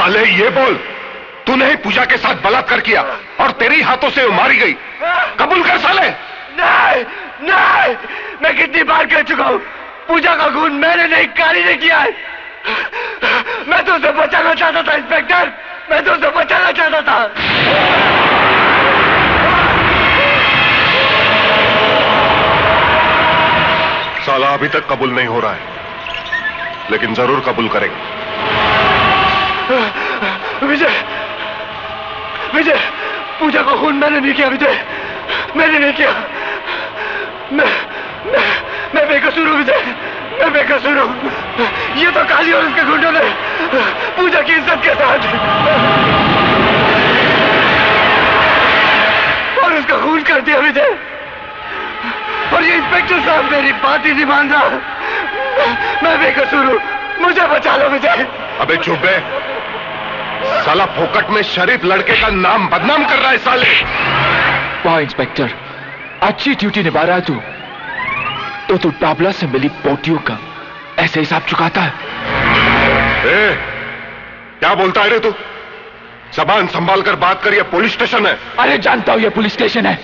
साले ये बोल, तूने ही पूजा के साथ बलात्कार किया और तेरी हाथों से वो मारी गई। कबूल कर साले। नहीं नहीं, मैं कितनी बार कह चुका हूं, पूजा का खून मैंने नहीं, काली ने किया है। मैं तो उसे बचाना चाहता था इंस्पेक्टर, मैं तो उसे बचाना चाहता था। साला अभी तक कबूल नहीं हो रहा है, लेकिन जरूर कबूल करेगा। विजय, विजय, पूजा का खून मैंने नहीं किया विजय, मैंने नहीं किया। मैं बेकसूर हूं विजय, मैं बेकसूर हूं। ये तो काली और उसके गुंडों ने पूजा की इज्जत के साथ और उसका खून कर दिया विजय। और ये इंस्पेक्टर साहब मेरी बात ही नहीं मान रहा। मैं बेकसूर हूं, मुझे बचा लो विजय। अबे चुप बे, साला फोकट में शरीफ लड़के का नाम बदनाम कर रहा है साले। वाह इंस्पेक्टर, अच्छी ड्यूटी निभा रहा है तू। तो तू टाबला से मिली पोटियों का ऐसे हिसाब चुकाता है। क्या बोलता है रे तू? जबान संभाल कर बात कर, ये पुलिस स्टेशन है। अरे जानता हूं ये पुलिस स्टेशन है,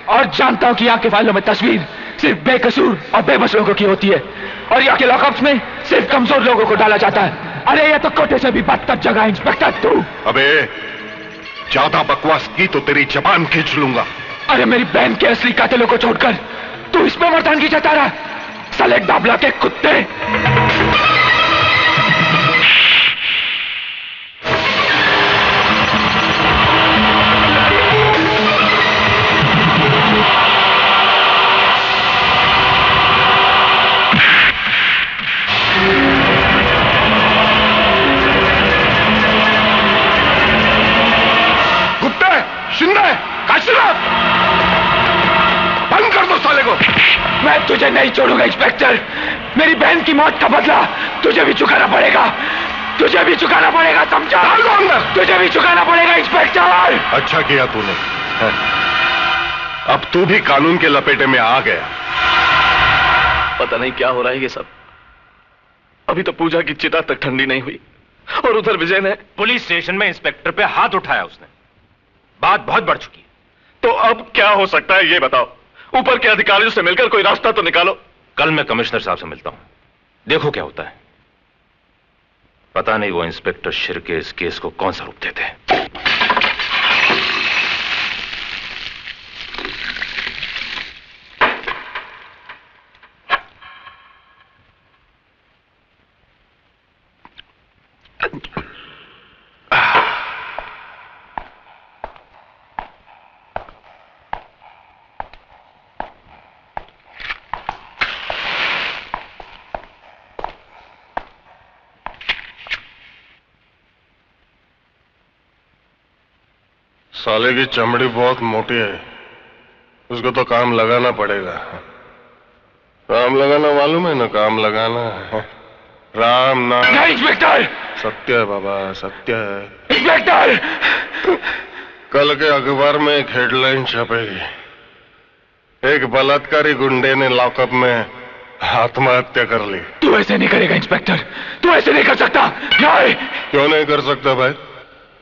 और जानता हूं कि यहाँ के फाइलों में तस्वीर सिर्फ बेकसूर और बेबस लोगों की होती है, और यहाँ के लॉकअप्स में सिर्फ कमजोर लोगों को डाला जाता है। अरे ये तो कोटे से भी बदतर जगह है इंस्पेक्टर तू। अबे ज्यादा बकवास की तो तेरी जबान खींच लूंगा। अरे मेरी बहन के असली कातिलों को छोड़कर तू इसमें मर्दानगी जता रहा, साले डाबला के कुत्ते। शिंदे, काशीनाथ, बंद कर दो साले को। मैं तुझे नहीं छोड़ूंगा इंस्पेक्टर, मेरी बहन की मौत का बदला तुझे भी चुकाना पड़ेगा, तुझे भी चुकाना पड़ेगा, समझा? तुझे भी चुकाना पड़ेगा इंस्पेक्टर। अच्छा किया तूने, अब तू भी कानून के लपेटे में आ गया। पता नहीं क्या हो रहा है ये सब। अभी तो पूजा की चिता तक ठंडी नहीं हुई, और उधर विजय ने पुलिस स्टेशन में इंस्पेक्टर पे हाथ उठाया उसने। बात बहुत बढ़ चुकी है। तो अब क्या हो सकता है ये बताओ? ऊपर के अधिकारियों से मिलकर कोई रास्ता तो निकालो। कल मैं कमिश्नर साहब से मिलता हूं, देखो क्या होता है। पता नहीं वो इंस्पेक्टर शिर्के इस केस को कौन सा रूप देते हैं। साले की चमड़ी बहुत मोटी है, उसको तो काम लगाना पड़ेगा। काम लगाना मालूम है ना? काम लगाना है। राम नाम। नहीं इंस्पेक्टर, सत्य है बाबा, सत्य है। इंस्पेक्टर, कल के अखबार में एक हेडलाइन छपेगी, एक बलात्कारी गुंडे ने लॉकअप में आत्महत्या कर ली। तू ऐसे नहीं करेगा इंस्पेक्टर, तू ऐसे नहीं कर सकता। नहीं। क्यों नहीं कर सकता भाई?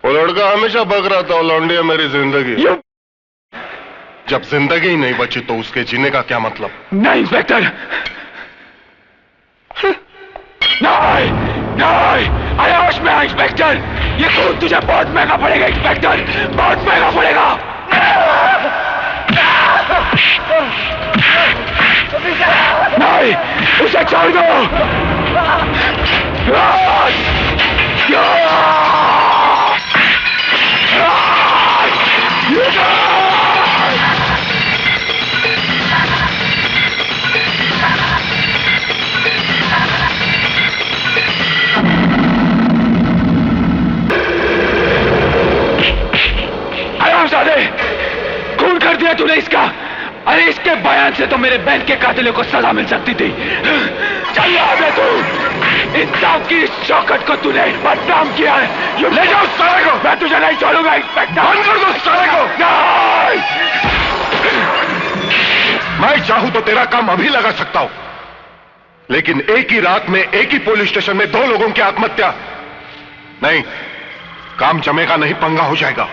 वो लड़का हमेशा बक रहा था, लौंडिया मेरी जिंदगी। जब जिंदगी ही नहीं बची तो उसके जीने का क्या मतलब? नहीं इंस्पेक्टर, नहीं नहीं, अरे होश में आ इंस्पेक्टर, ये खून तुझे बहुत महंगा पड़ेगा इंस्पेक्टर, बहुत महंगा पड़ेगा। नहीं, उसे छोड़ दो। खून कर दिया तूने इसका। अरे इसके बयान से तो मेरे बहन के कातिलों को सजा मिल सकती थी। चल आगे तू, इंसाफ की शौकत को तूने बदनाम किया है। ये ले जाओ साले को। मैं तुझे नहीं छोड़ूंगा इंस्पेक्टर। बंद कर दो साले को। नहीं। मैं चाहूं तो तेरा काम अभी लगा सकता हूं, लेकिन एक ही रात में एक ही पुलिस स्टेशन में 2 लोगों की आत्महत्या नहीं, काम जमेगा नहीं, पंगा हो जाएगा।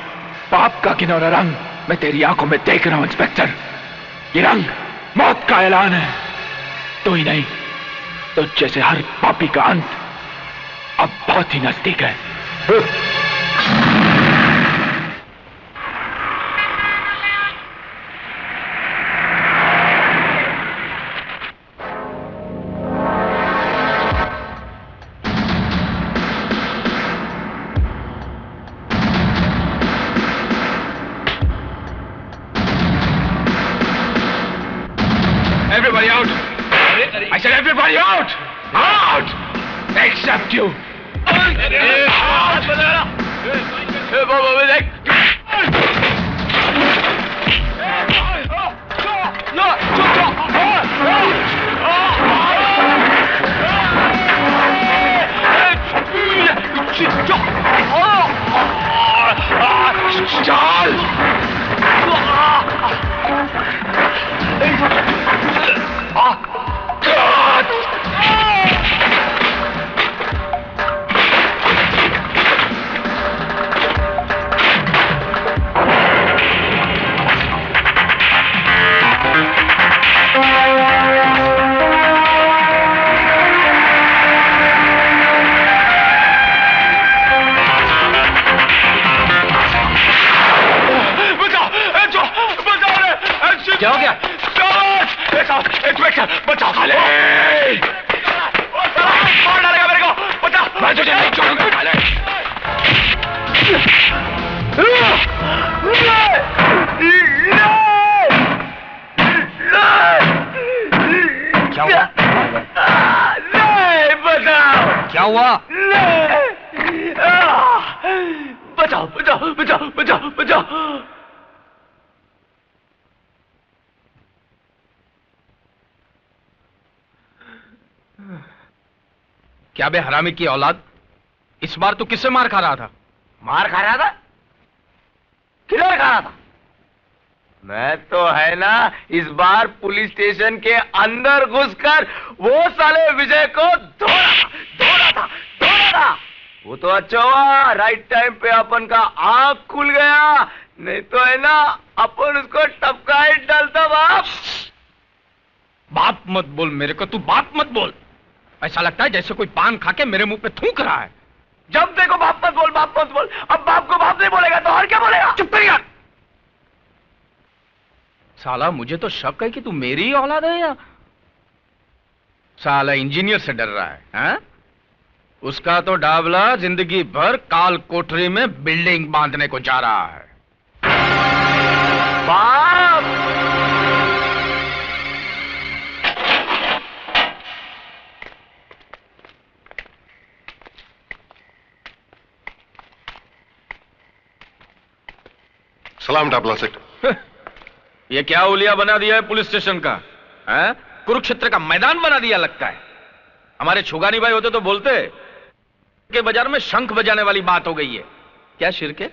पाप का किनौरा रंग मैं तेरी आंखों में देख रहा हूं इंस्पेक्टर। ये रंग मौत का ऐलान है। तो ही नहीं तो जैसे हर पापी का अंत अब बहुत ही नजदीक है। Everybody out! I said everybody out! Out! Except you! क्या हो गया? बचाओ साले! मार डालेगा मेरे को! बचाओ! मैं तुझे नहीं छोड़ूंगा साले! क्या हुआ? नहीं, बचाओ! क्या हुआ? बचाओ, बचाओ, बचाओ, बचाओ, बचाओ! क्या बे हरामी की औलाद, इस बार तू किससे मार खा रहा था? मार खा रहा था? किधर खा रहा था? मैं तो है ना इस बार पुलिस स्टेशन के अंदर घुसकर वो साले विजय को धोड़ा था। वो तो अच्छा हुआ राइट टाइम पे अपन का आंख खुल गया, नहीं तो है ना अपन उसको टपका ही डालता। बाप मत बोल मेरे को, तू बाप मत बोल। ऐसा लगता है जैसे कोई पान खा के मेरे मुंह पे थूक रहा है। जब देखो बाप मत बोल, बाप मत बोल। अब बाप को बाप नहीं बोलेगा तो और क्या बोलेगा? चुप कर यार। साला मुझे तो शक है कि तू मेरी ही औलाद है या साला इंजीनियर से डर रहा है, हा? उसका तो डाबला जिंदगी भर काल कोठरी में बिल्डिंग बांधने को जा रहा है। बाप! सलाम डाबला सेठ। ये क्या उलिया बना दिया है पुलिस स्टेशन का? है? कुरुक्षेत्र का मैदान बना दिया लगता है। हमारे छुगानी भाई होते तो बोलते के बाजार में शंख बजाने वाली बात हो गई है। क्या शिरके?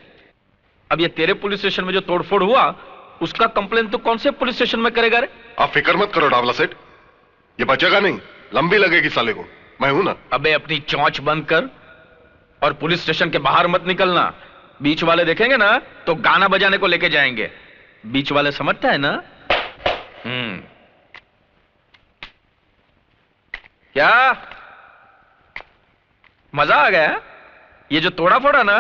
अब ये तेरे पुलिस स्टेशन में जो तोड़फोड़ हुआ उसका कंप्लेन तो कौन से पुलिस स्टेशन में करेगा रे? आप फिक्र मत करो डाबला सेठ, ये बचेगा नहीं, लंबी लगेगी साले को, मैं हूं ना। अबे अपनी चौंच बंद कर और पुलिस स्टेशन के बाहर मत निकलना। बीच वाले देखेंगे ना तो गाना बजाने को लेके जाएंगे। बीच वाले समझता है ना? क्या मजा आ गया? ये जो तोड़ा फोड़ा ना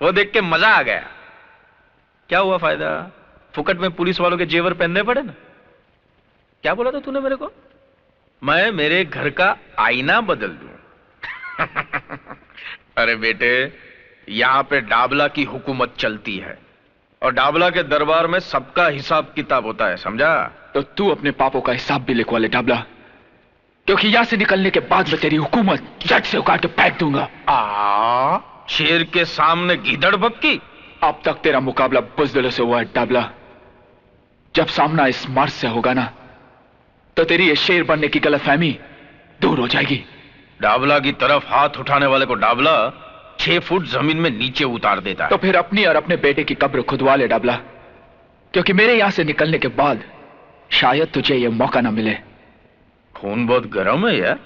वो देख के मजा आ गया। क्या हुआ फायदा? फुकट में पुलिस वालों के जेवर पहनने पड़े ना। क्या बोला था तूने मेरे को? मैं मेरे घर का आईना बदल दूं? अरे बेटे, यहां पे डाबला की हुकूमत चलती है और डाबला के दरबार में सबका हिसाब किताब होता है, समझा? तो तू अपने पापों का हिसाब भी लिखवा ले डाबला, क्योंकि यहां से निकलने के बाद मैं तेरी हुकूमत जट से उखाड़ के फेंक दूंगा। शेर के सामने गीदड़ भक्की। अब तक तेरा मुकाबला बुज़दिलों से हुआ है डाबला। जब सामना इस मर्द से होगा ना तो तेरी ये शेर बनने की गलतफहमी दूर हो जाएगी। डाबला की तरफ हाथ उठाने वाले को डाबला 6 फुट जमीन में नीचे उतार देता है। तो फिर अपनी और अपने बेटे की कब्र खुदवा ले डाबला, क्योंकि मेरे यहां से निकलने के बाद शायद तुझे यह मौका ना मिले। खून बहुत गर्म है यार।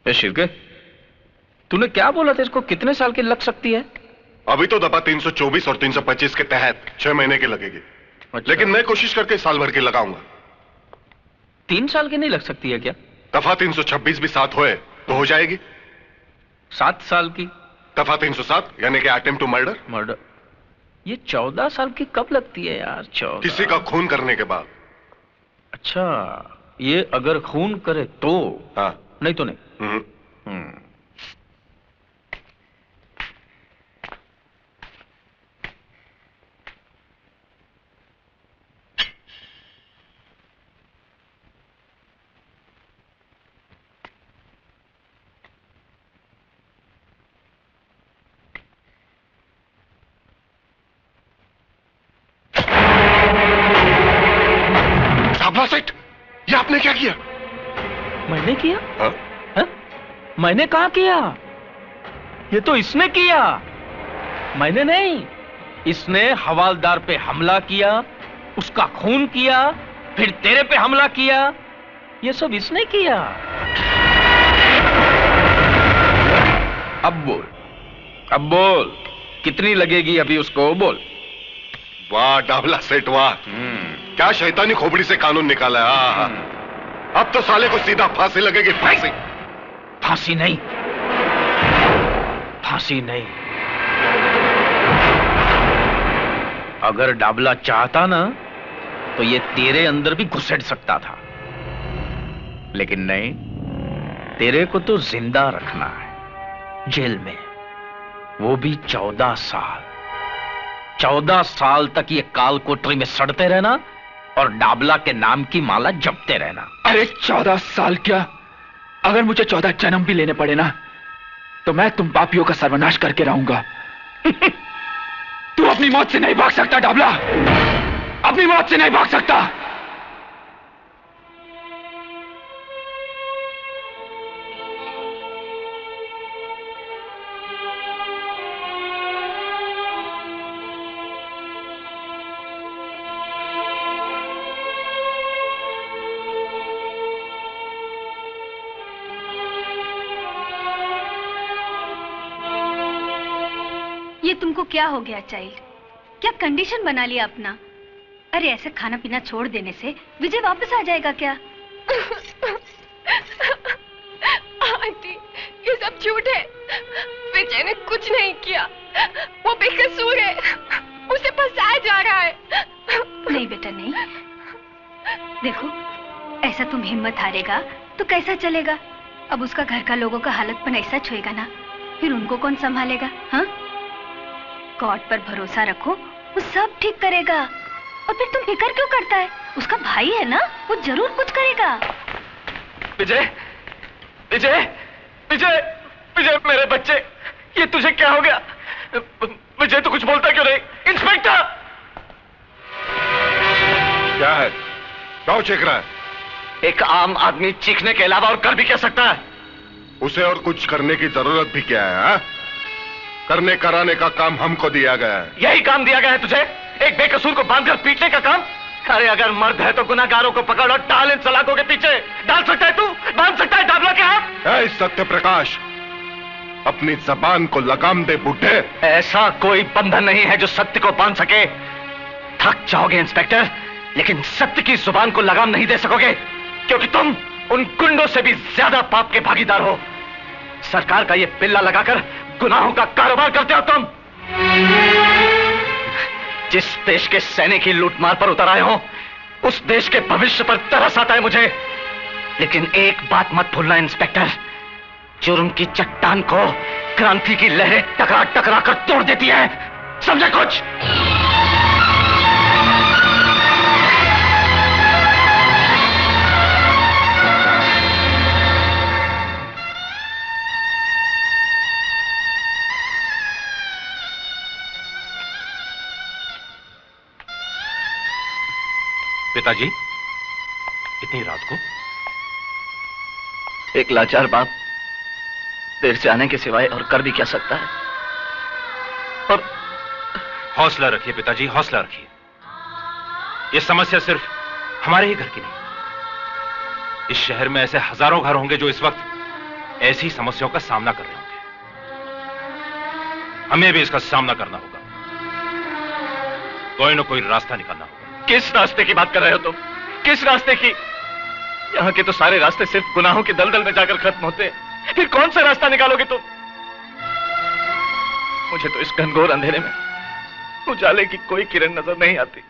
शिरके, तूने क्या बोला था, इसको कितने साल की लग सकती है? अभी तो दफा 324 और 325 के तहत 6 महीने की लगेगी। अच्छा। लेकिन मैं कोशिश करके साल भर की लगाऊंगा। 3 साल की नहीं लग सकती है क्या? दफा 326 भी 7 होए तो हो जाएगी। 7 साल की? दफा 307 यानी कि अटेम्प्ट टू मर्डर। मर्डर? ये 14 साल की कब लगती है यार? 14? किसी का खून करने के बाद। अच्छा, ये अगर खून करे तो? हाँ। नहीं तो नहीं। सेठ, ये आपने क्या किया? मैंने किया? हाँ? हा? मैंने कहा किया? ये तो इसने किया, मैंने नहीं। इसने हवालदार पे हमला किया, उसका खून किया, फिर तेरे पे हमला किया। ये सब इसने किया। अब बोल कितनी लगेगी अभी उसको, बोल। वाह डावला सेठ वाह, क्या शैतानी खोपड़ी से कानून निकाला है। अब तो साले को सीधा फांसी लगेगी। फांसी? फांसी नहीं, फांसी नहीं। अगर डाबला चाहता ना तो ये तेरे अंदर भी घुसेड़ सकता था, लेकिन नहीं, तेरे को तो जिंदा रखना है जेल में, वो भी 14 साल। 14 साल तक ये काल कोठरी में सड़ते रहना और डाबला के नाम की माला जपते रहना। अरे 14 साल क्या, अगर मुझे 14 जन्म भी लेने पड़े ना तो मैं तुम पापियों का सर्वनाश करके रहूंगा। तू अपनी मौत से नहीं भाग सकता डाबला, अपनी मौत से नहीं भाग सकता। ये तुमको क्या हो गया चाइल्ड? क्या कंडीशन बना लिया अपना? अरे ऐसे खाना पीना छोड़ देने से विजय वापस आ जाएगा क्या? आंटी, ये सब झूठ है। विजय ने कुछ नहीं किया, वो बेकसूर है, उसे फंसाया जा रहा है। नहीं बेटा नहीं, देखो ऐसा तुम हिम्मत हारेगा तो कैसा चलेगा? अब उसका घर का लोगों का हालतपन ऐसा छुएगा ना, फिर उनको कौन संभालेगा? हाँ, गॉड पर भरोसा रखो, वो सब ठीक करेगा। और फिर तुम फिक्र क्यों करता है? उसका भाई है ना, वो जरूर कुछ करेगा। विजय, विजय, विजय, विजय मेरे बच्चे, ये तुझे क्या हो गया? विजय तो कुछ बोलता क्यों नहीं? इंस्पेक्टर! क्या है? क्यों चीख रहा है? एक आम आदमी चीखने के अलावा और कर भी क्या सकता है? उसे और कुछ करने की जरूरत भी क्या है? हा? करने कराने का काम हमको दिया गया है। यही काम दिया गया है तुझे? एक बेकसूर को बांधकर पीटने का काम? अरे अगर मर्द है तो गुनाहगारों को पकड़ और डाल इन सलाखों के पीछे। डाल सकता है तू? बांध सकता है डाबला के हाथ? ऐ सत्य प्रकाश, अपनी जबान को लगाम दे बुड्ढे। ऐसा कोई बंधन नहीं है जो सत्य को बांध सके। थक जाओगे इंस्पेक्टर, लेकिन सत्य की जुबान को लगाम नहीं दे सकोगे, क्योंकि तुम उन गुंडों से भी ज्यादा पाप के भागीदार हो। सरकार का ये पिल्ला लगाकर गुनाहों का कारोबार करते हो तुम। जिस देश के सैनिक की लूटमार पर उतर आए हो, उस देश के भविष्य पर तरस आता है मुझे। लेकिन एक बात मत भूलना इंस्पेक्टर, जुर्म की चट्टान को क्रांति की लहरें टकरा टकरा कर तोड़ देती है। समझे कुछ? पिताजी, इतनी रात को? एक लाचार बाप देर से आने के सिवाय और कर भी क्या सकता है? और हौसला रखिए पिताजी, हौसला रखिए। यह समस्या सिर्फ हमारे ही घर की नहीं, इस शहर में ऐसे हजारों घर होंगे जो इस वक्त ऐसी समस्याओं का सामना कर रहे होंगे। हमें भी इसका सामना करना होगा। कोई ना कोई रास्ता निकालना होगा। किस रास्ते की बात कर रहे हो तुम? किस रास्ते की? यहाँ के तो सारे रास्ते सिर्फ गुनाहों के दलदल में जाकर खत्म होते हैं। फिर कौन सा रास्ता निकालोगे तुम? मुझे तो इस घनघोर अंधेरे में उजाले की कोई किरण नजर नहीं आती।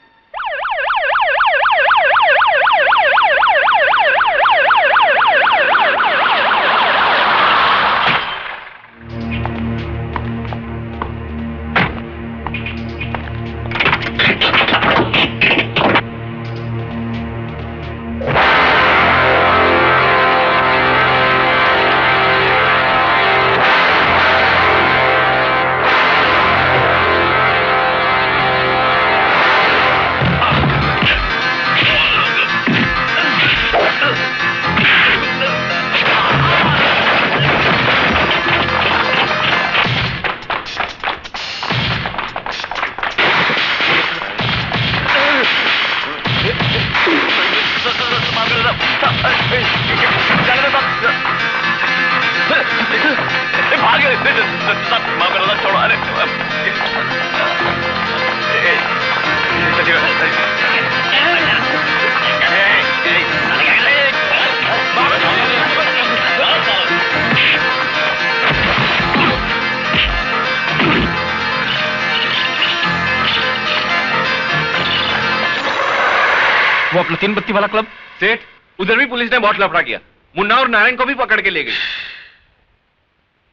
वो अपना 3 बत्ती वाला क्लब सेठ, उधर भी पुलिस ने बहुत लफड़ा किया। मुन्ना और नारायण को भी पकड़ के ले गई।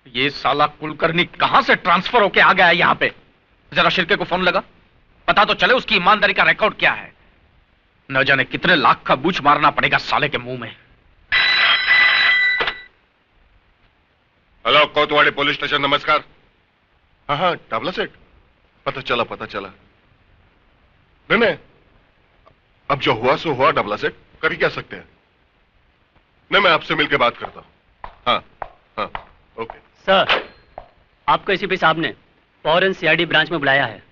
ये साला कुलकर्णी कहां से ट्रांसफर होके आ गया है यहां पे? जरा शिर्के को फोन लगा, पता तो चले उसकी ईमानदारी का रिकॉर्ड क्या है। न जाने कितने लाख का बूझ मारना पड़ेगा साले के मुंह में। हेलो, कोतवाड़ी पुलिस स्टेशन, नमस्कार। हाँ हाँ, टाबला सेठ, पता चला। नहीं, अब जो हुआ सो हुआ डबला सेठ, कर ही क्या सकते हैं। नहीं, मैं आपसे मिलकर बात करता हूं। हाँ, ओके। सर, आपको एसीपी साहब ने फौरन सीआईडी ब्रांच में बुलाया है।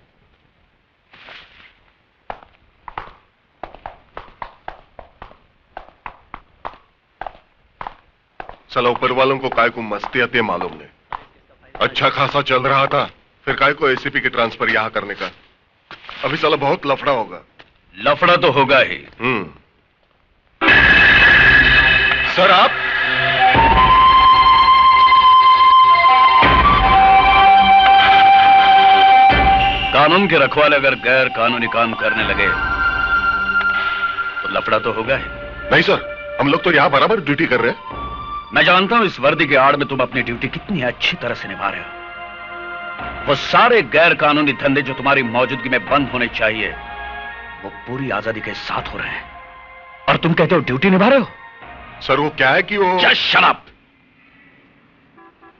साला ऊपर वालों को काय को मस्ती आती है मालूम नहीं। अच्छा खासा चल रहा था, फिर काय को एसीपी के ट्रांसफर यहां करने का। अभी साला बहुत लफड़ा होगा। लफड़ा तो होगा ही। सर, आप कानून के रखवाले अगर गैर कानूनी काम करने लगे तो लफड़ा तो होगा ही। नहीं सर, हम लोग तो यहां बराबर ड्यूटी कर रहे हैं। मैं जानता हूं इस वर्दी के आड़ में तुम अपनी ड्यूटी कितनी अच्छी तरह से निभा रहे हो। वो सारे गैर कानूनी धंधे जो तुम्हारी मौजूदगी में बंद होने चाहिए, वो पूरी आजादी के साथ हो रहे हैं, और तुम कहते हो ड्यूटी निभा रहे हो। सर, वो क्या है कि वो जस्ट शट अप।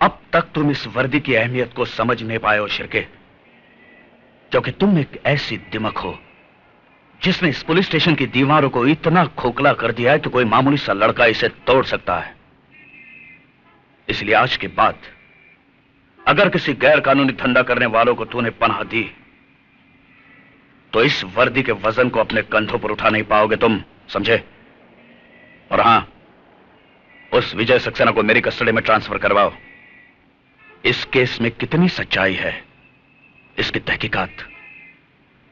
अब तक तुम इस वर्दी की अहमियत को समझ नहीं पाए हो शिर्के, क्योंकि तुम एक ऐसी दिमक हो जिसने इस पुलिस स्टेशन की दीवारों को इतना खोखला कर दिया है कि कोई मामूली सा लड़का इसे तोड़ सकता है। इसलिए आज के बाद अगर किसी गैर कानूनी धंधा करने वालों को तूने पनाह दी तो इस वर्दी के वजन को अपने कंधों पर उठा नहीं पाओगे तुम, समझे? और हां, उस विजय सक्सेना को मेरी कस्टडी में ट्रांसफर करवाओ। इस केस में कितनी सच्चाई है, इसकी तहकीकात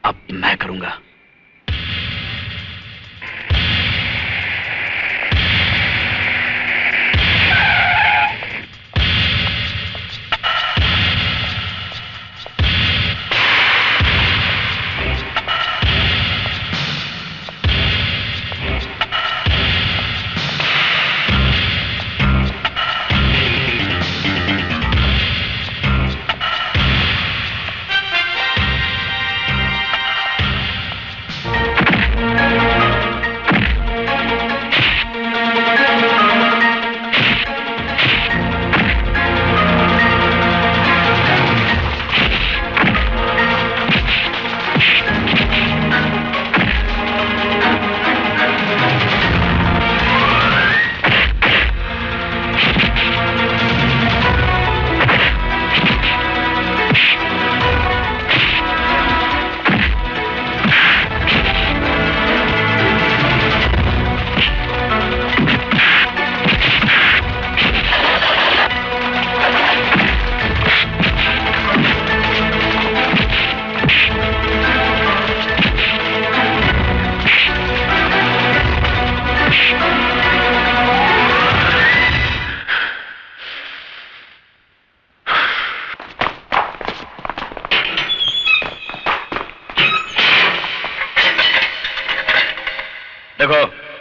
अब मैं करूंगा।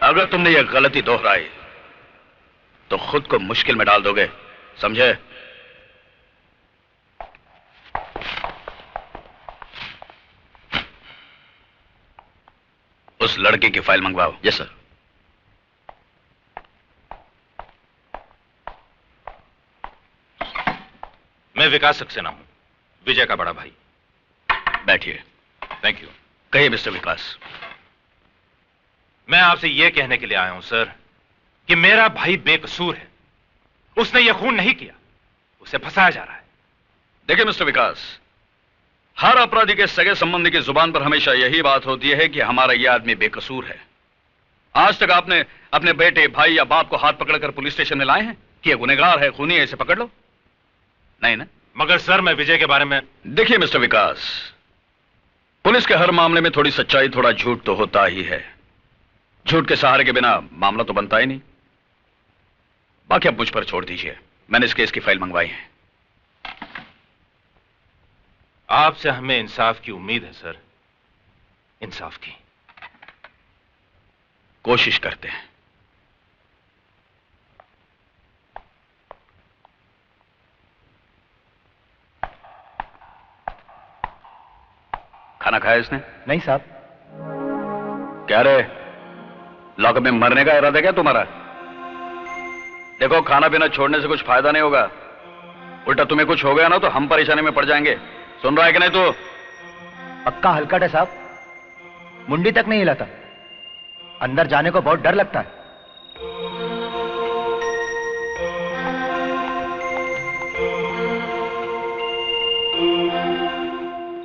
अगर तुमने यह गलती दोहराई तो खुद को मुश्किल में डाल दोगे, समझे? उस लड़की की फाइल मंगवाओ। Yes sir. मैं विकास सक्सेना हूं, विजय का बड़ा भाई। बैठिए। Thank you. कहिए मिस्टर विकास। मैं आपसे यह कहने के लिए आया हूं सर कि मेरा भाई बेकसूर है। उसने यह खून नहीं किया, उसे फंसाया जा रहा है। देखिए मिस्टर विकास, हर अपराधी के सगे संबंधी की जुबान पर हमेशा यही बात होती है कि हमारा यह आदमी बेकसूर है। आज तक आपने अपने बेटे, भाई या बाप को हाथ पकड़कर पुलिस स्टेशन में लाए हैं कि यह गुनहगार है, खूनी है, इसे पकड़ लो? नहीं ना? मगर सर मैं विजय के बारे में। देखिए मिस्टर विकास, पुलिस के हर मामले में थोड़ी सच्चाई, थोड़ा झूठ तो होता ही है। झूठ के सहारे के बिना मामला तो बनता ही नहीं। बाकी अब मुझ पर छोड़ दीजिए, मैंने इस केस की फाइल मंगवाई है। आपसे हमें इंसाफ की उम्मीद है सर, इंसाफ की। कोशिश करते हैं। खाना खाया इसने? नहीं साहब। क्या रे, लॉकअप में मरने का इरादा क्या तुम्हारा? देखो, खाना पीना छोड़ने से कुछ फायदा नहीं होगा। उल्टा तुम्हें कुछ हो गया ना तो हम परेशानी में पड़ जाएंगे। सुन रहा है कि नहीं तू? पक्का हलकट है साहब, मुंडी तक नहीं हिलाता। अंदर जाने को बहुत डर लगता है।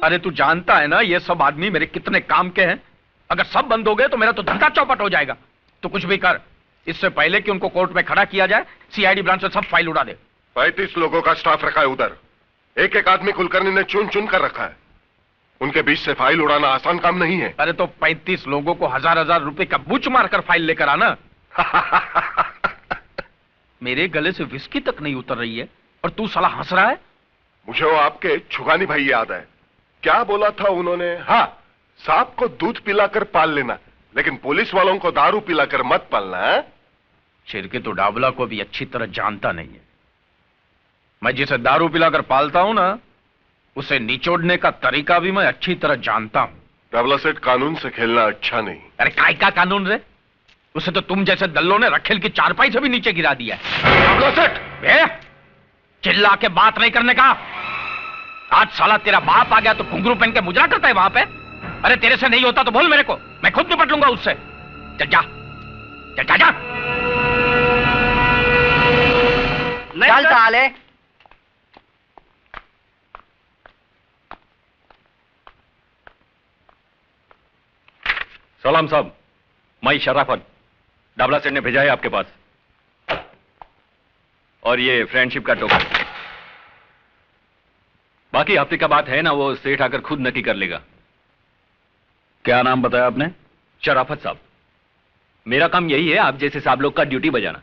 अरे तू जानता है ना ये सब आदमी मेरे कितने काम के हैं। अगर सब बंद हो गए तो मेरा तो धंधा चौपट हो जाएगा। तो कुछ भी कर, इससे पहले कि उनको कोर्ट में खड़ा किया जाए, सीआईडी ब्रांच से सब फाइल उड़ा दे। 35 लोगों का स्टाफ रखा है उधर। एक एक आदमी कुलकर्णी ने चुन चुन कर रखा है। उनके बीच से फाइल उड़ाना आसान काम नहीं है। अरे तो 35 लोगों को हजार रुपए का बूच मारकर फाइल लेकर आना। मेरे गले से विस्की तक नहीं उतर रही है और तू साला हंस रहा है। मुझे वो आपके छुगानी भाई याद है। क्या बोला था उन्होंने? हाँ, सांप को दूध पिलाकर पाल लेना, लेकिन पुलिस वालों को दारू पिलाकर मत पालना है? शिरके तो डाबला को भी अच्छी तरह जानता नहीं है। मैं जिसे दारू पिलाकर पालता हूं ना, उसे निचोड़ने का तरीका भी मैं अच्छी तरह जानता हूं। डाबला सेठ, कानून से खेलना अच्छा नहीं। अरे काय का कानून रे? उसे तो तुम जैसे दल्लों ने रखेल की चारपाई से भी नीचे गिरा दिया है। डाबला सेठ, चिल्ला के बात नहीं करने का। आज साला तेरा बाप आ गया तो घुंघरू पहन के मुजरा करता है वहां पे। अरे तेरे से नहीं होता तो बोल मेरे को, मैं खुद निपट लूंगा उससे। चल जा, चल जा, जा। चल साले। सलाम साहब, मैं शराफत, डाबला सेठ ने भेजा है आपके पास। और ये फ्रेंडशिप का टोकन। बाकी हफ्ते का बात है ना, वो सेठ आकर खुद नक्की कर लेगा। क्या नाम बताया आपने? शराफत साहब। मेरा काम यही है आप जैसे साहब लोग का ड्यूटी बजाना।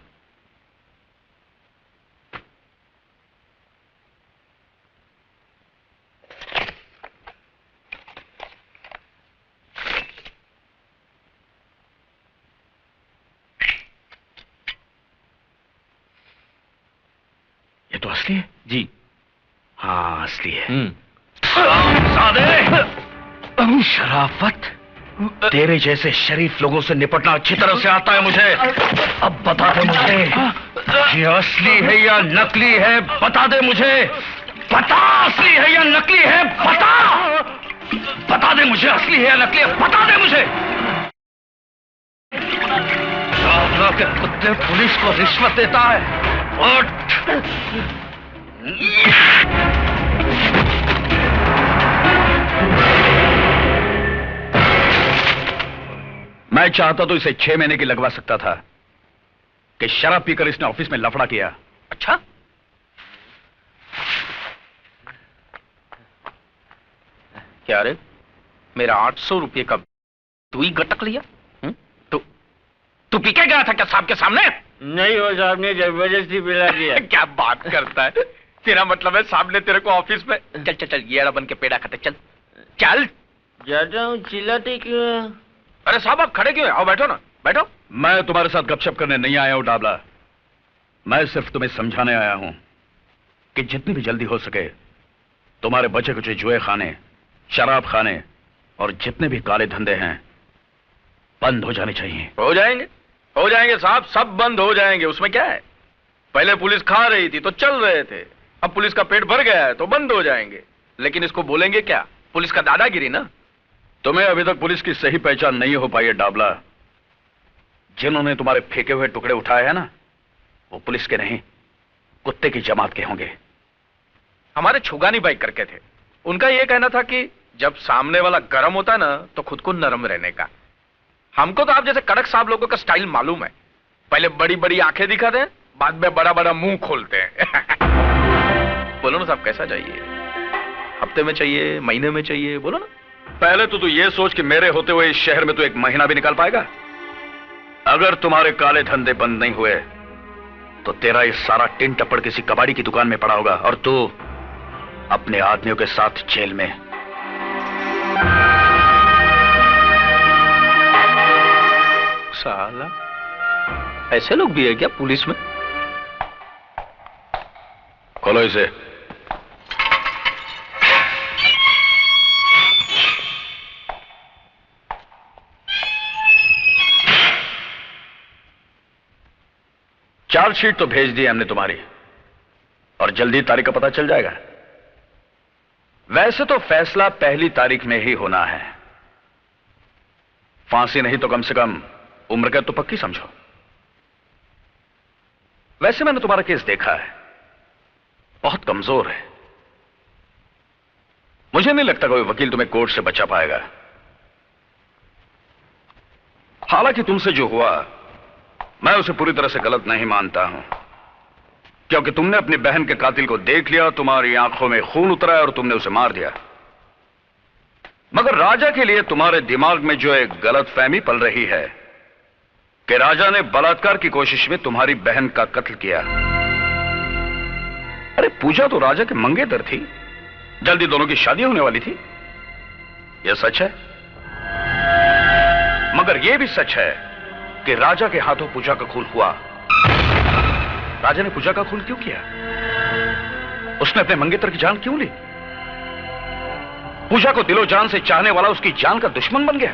ये तो असली है जी। हाँ, असली है। शराफत, तेरे जैसे शरीफ लोगों से निपटना अच्छी तरह से आता है मुझे। अब बता दे मुझे, ये असली है या नकली है? बता दे मुझे, बता, असली है या नकली है? बता दे मुझे, असली है या नकली है? बता दे मुझे। के कुत्ते पुलिस को रिश्वत देता है। उठ। मैं चाहता तो इसे 6 महीने की लगवा सकता था कि शराब पीकर इसने ऑफिस में लफड़ा किया। अच्छा, क्या रे, मेरा 800 रुपये का तू ही गटक लिया? तू पी के गया था क्या साहब के सामने? नहीं, वो साहब ने जबरदस्ती पिला दिया। क्या बात करता है? तेरा मतलब है साहब ने तेरे को ऑफिस में? चल चल चल, ये बन के पेड़ा खाते, चल चल। जाता हूँ, चिल्लाते क्यों? अरे साहब आप खड़े क्यों हैं? आओ बैठो ना। बैठो। मैं तुम्हारे साथ गपशप करने नहीं आया हूं डाबला, मैं सिर्फ तुम्हें समझाने आया हूं कि जितनी भी जल्दी हो सके तुम्हारे बचे कुचे जुए खाने, शराब खाने और जितने भी काले धंधे हैं बंद हो जाने चाहिए। हो जाएंगे साहब, सब बंद हो जाएंगे, उसमें क्या है। पहले पुलिस खा रही थी तो चल रहे थे, अब पुलिस का पेट भर गया है तो बंद हो जाएंगे। लेकिन इसको बोलेंगे क्या, पुलिस का दादागिरी ना। तुम्हें अभी तक पुलिस की सही पहचान नहीं हो पाई है डाबला। जिन्होंने तुम्हारे फेंके हुए टुकड़े उठाए हैं ना, वो पुलिस के नहीं, कुत्ते की जमात के होंगे। हमारे छुगानी बाइक करके थे, उनका यह कहना था कि जब सामने वाला गर्म होता ना तो खुद को नरम रहने का। हमको तो आप जैसे कड़क साहब लोगों का स्टाइल मालूम है, पहले बड़ी बड़ी आंखें दिखाते हैं, बाद में बड़ा बड़ा मुंह खोलते हैं। बोलो ना साहब, कैसा चाहिए? हफ्ते में चाहिए, महीने में चाहिए, बोलो ना। पहले तो तू ये सोच कि मेरे होते हुए इस शहर में तू एक महीना भी निकाल पाएगा। अगर तुम्हारे काले धंधे बंद नहीं हुए तो तेरा ये सारा टिन टप्पड़ किसी कबाड़ी की दुकान में पड़ा होगा और तू अपने आदमियों के साथ जेल में। साला, ऐसे लोग भी है क्या पुलिस में? खोलो इसे। चार्जशीट तो भेज दी हमने तुम्हारी और जल्दी तारीख का पता चल जाएगा। वैसे तो फैसला पहली तारीख में ही होना है, फांसी नहीं तो कम से कम उम्र कैद तो पक्की समझो। वैसे मैंने तुम्हारा केस देखा है, बहुत कमजोर है। मुझे नहीं लगता कोई वकील तुम्हें कोर्ट से बचा पाएगा। हालांकि तुमसे जो हुआ मैं उसे पूरी तरह से गलत नहीं मानता हूं, क्योंकि तुमने अपनी बहन के कातिल को देख लिया, तुम्हारी आंखों में खून उतरा और तुमने उसे मार दिया। मगर राजा के लिए तुम्हारे दिमाग में जो एक गलतफहमी पल रही है कि राजा ने बलात्कार की कोशिश में तुम्हारी बहन का कत्ल किया। अरे पूजा तो राजा के मंगेतर थी, जल्दी दोनों की शादी होने वाली थी। यह सच है, मगर यह भी सच है कि राजा के हाथों पूजा का खून हुआ। राजा ने पूजा का खून क्यों किया? उसने अपने मंगेतर की जान क्यों ली? पूजा को दिलो जान से चाहने वाला उसकी जान का दुश्मन बन गया।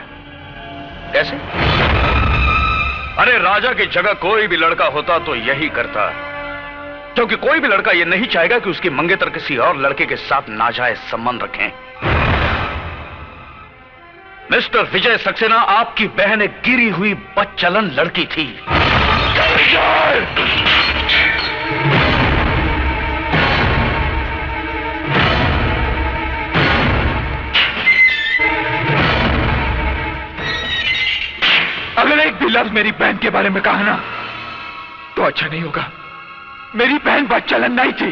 कैसे? अरे राजा की जगह कोई भी लड़का होता तो यही करता, क्योंकि कोई भी लड़का यह नहीं चाहेगा कि उसकी मंगेतर किसी और लड़के के साथ नाजायज संबंध रखें। मिस्टर विजय सक्सेना, आपकी बहन एक गिरी हुई बदचलन लड़की थी। अगर एक भी लफ्ज मेरी बहन के बारे में कहा ना तो अच्छा नहीं होगा। मेरी बहन बदचलन नहीं थी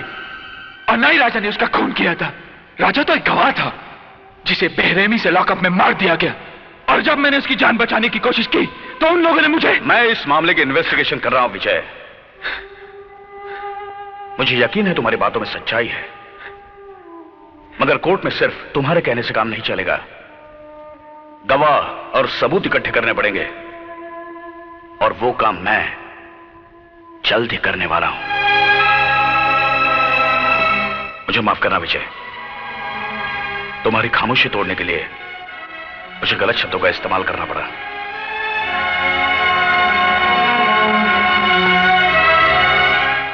और ना ही राजा ने उसका खून किया था। राजा तो एक गवाह था जिसे बेरहमी से लॉकअप में मार दिया गया, और जब मैंने उसकी जान बचाने की कोशिश की तो उन लोगों ने मुझे। मैं इस मामले की इन्वेस्टिगेशन कर रहा हूं विजय। मुझे यकीन है तुम्हारी बातों में सच्चाई है, मगर कोर्ट में सिर्फ तुम्हारे कहने से काम नहीं चलेगा। गवाह और सबूत इकट्ठे करने पड़ेंगे, और वो काम मैं जल्द ही करने वाला हूं। मुझे माफ करना विजय, तुम्हारी खामोशी तोड़ने के लिए मुझे गलत शब्दों का इस्तेमाल करना पड़ा।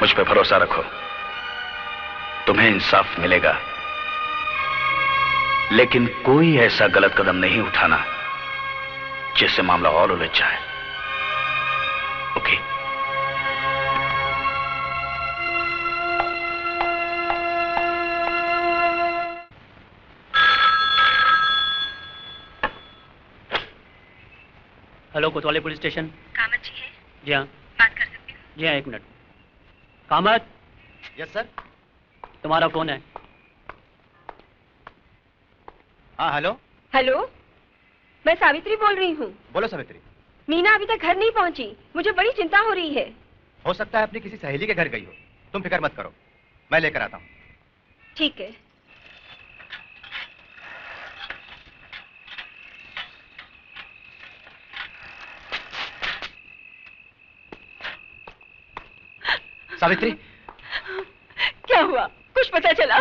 मुझ पे भरोसा रखो, तुम्हें इंसाफ मिलेगा, लेकिन कोई ऐसा गलत कदम नहीं उठाना जिससे मामला और उलझ जाए। ओके? हेलो, कोतवाली पुलिस स्टेशन। कामत जी है? जी हाँ। बात कर सकती हूँ? जी हाँ, एक मिनट। कामत। Yes sir. तुम्हारा फोन है। हाँ हेलो। हेलो, मैं सावित्री बोल रही हूँ। बोलो सावित्री। मीना अभी तक घर नहीं पहुंची, मुझे बड़ी चिंता हो रही है। हो सकता है अपनी किसी सहेली के घर गई हो, तुम फिक्र मत करो, मैं लेकर आता हूँ। ठीक है। सावित्री, क्या हुआ? कुछ पता चला?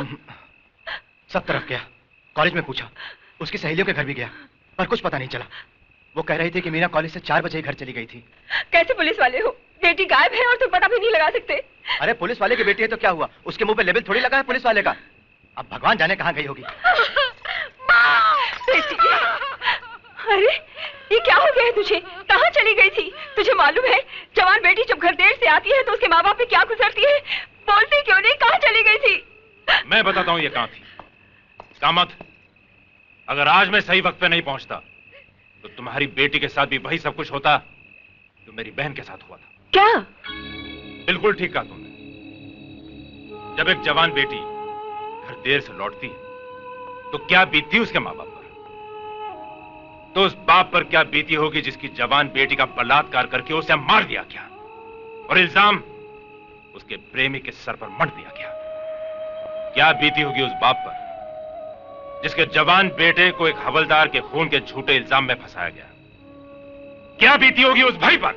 सब तरफ गया, कॉलेज में पूछा, उसकी सहेलियों के घर भी गया, पर कुछ पता नहीं चला। वो कह रही थी कि मीना कॉलेज से 4 बजे घर चली गई थी। कैसे पुलिस वाले हो? बेटी गायब है और तुम पता भी नहीं लगा सकते? अरे पुलिस वाले की बेटी है तो क्या हुआ, उसके मुंह पे लेबल थोड़ी लगा है पुलिस वाले का। अब भगवान जाने कहाँ गई होगी। बेटी, अरे ये क्या हो गया है तुझे? कहाँ चली गई थी? तुझे मालूम है जवान बेटी जब घर देर से आती है तो उसके माँ बाप पे क्या गुजरती है? बोलती क्यों नहीं? कहाँ चली गई थी? मैं बताता हूँ ये कहाँ थी। कामत, अगर आज मैं सही वक्त पे नहीं पहुंचता तो तुम्हारी बेटी के साथ भी वही सब कुछ होता जो मेरी बहन के साथ हुआ था। क्या? बिल्कुल ठीक कहा तुमने। जब एक जवान बेटी घर देर से लौटती है तो क्या बीतती उसके माँ बाप पर, तो उस बाप पर क्या बीती होगी जिसकी जवान बेटी का बलात्कार करके उसे मार दिया गया और इल्जाम उसके प्रेमी के सर पर मढ़ दिया गया। क्या बीती होगी उस बाप पर जिसके जवान बेटे को एक हवलदार के खून के झूठे इल्जाम में फंसाया गया। क्या बीती होगी उस भाई पर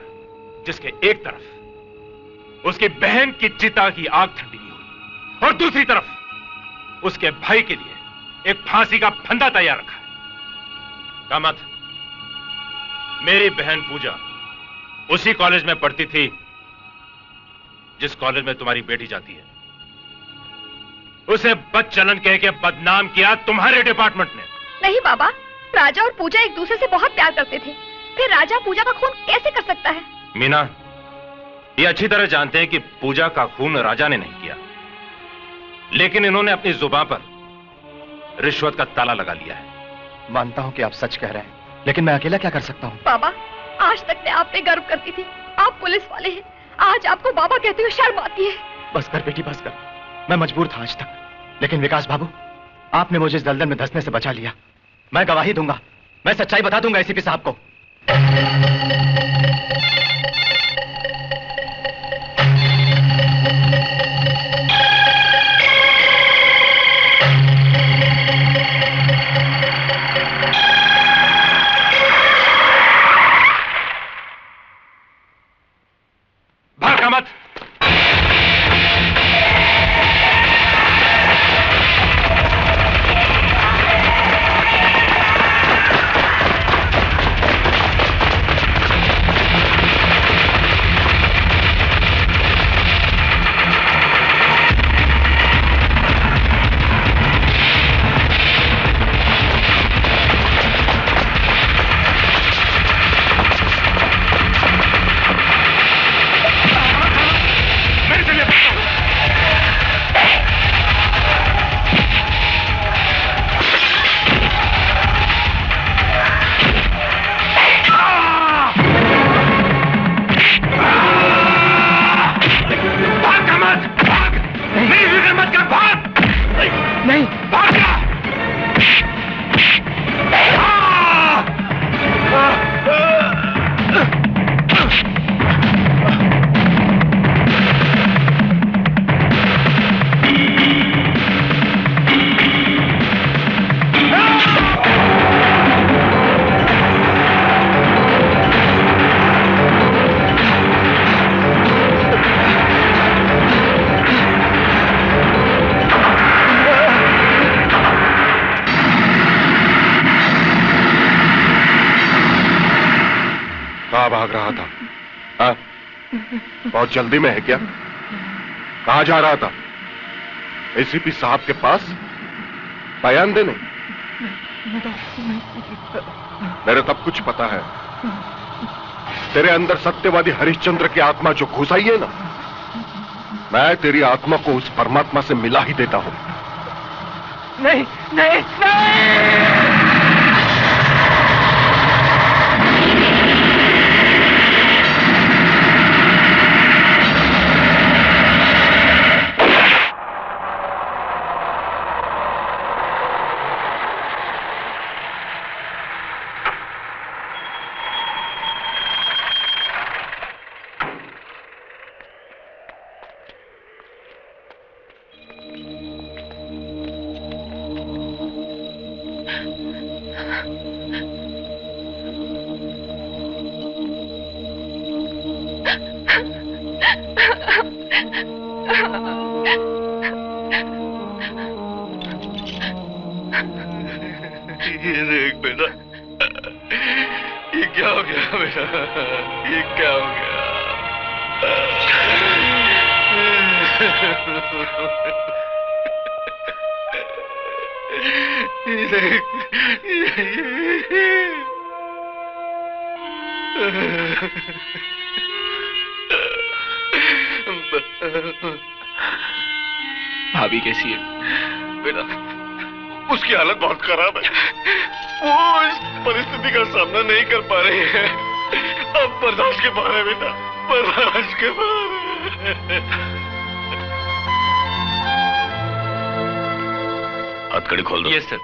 जिसके एक तरफ उसकी बहन की चिता की आग ठंडी हुई और दूसरी तरफ उसके भाई के लिए एक फांसी का फंदा तैयार रखा है। कामत, मेरी बहन पूजा उसी कॉलेज में पढ़ती थी जिस कॉलेज में तुम्हारी बेटी जाती है। उसे बदचलन कह के बदनाम किया तुम्हारे डिपार्टमेंट ने। नहीं बाबा, राजा और पूजा एक दूसरे से बहुत प्यार करते थे, फिर राजा पूजा का खून कैसे कर सकता है? मीना, ये अच्छी तरह जानते हैं कि पूजा का खून राजा ने नहीं किया, लेकिन इन्होंने अपनी जुबान पर रिश्वत का ताला लगा लिया है। मानता हूं कि आप सच कह रहे हैं, लेकिन मैं अकेला क्या कर सकता हूं? बाबा, आज तक मैं आप पे गर्व करती थी, आप पुलिस वाले हैं, आज आपको बाबा कहते हुए शर्म आती है। बस कर बेटी, बस कर। मैं मजबूर था आज तक, लेकिन विकास बाबू, आपने मुझे इस दलदल में धंसने से बचा लिया। मैं गवाही दूंगा, मैं सच्चाई बता दूंगा एसीपी साहब को। भागा मत। भाग रहा था? हाँ? बहुत जल्दी में है क्या? कहां जा रहा था? एसीपी साहब के पास बयान देने? मेरे सब कुछ पता है। तेरे अंदर सत्यवादी हरिश्चंद्र की आत्मा जो घुस आई है ना, मैं तेरी आत्मा को उस परमात्मा से मिला ही देता हूं। नहीं नहीं नहीं! ये देख बेटा, ये क्या हो गया बेटा, ये क्या हो गया? ये देख, भाभी कैसी है? बेटा, उसकी हालत बहुत खराब है। वो इस परिस्थिति का सामना नहीं कर पा रही है। अब बर्दाश्त के बाहर है बेटा, बर्दाश्त के बाहर है। हथकड़ी खोल दो। Yes sir.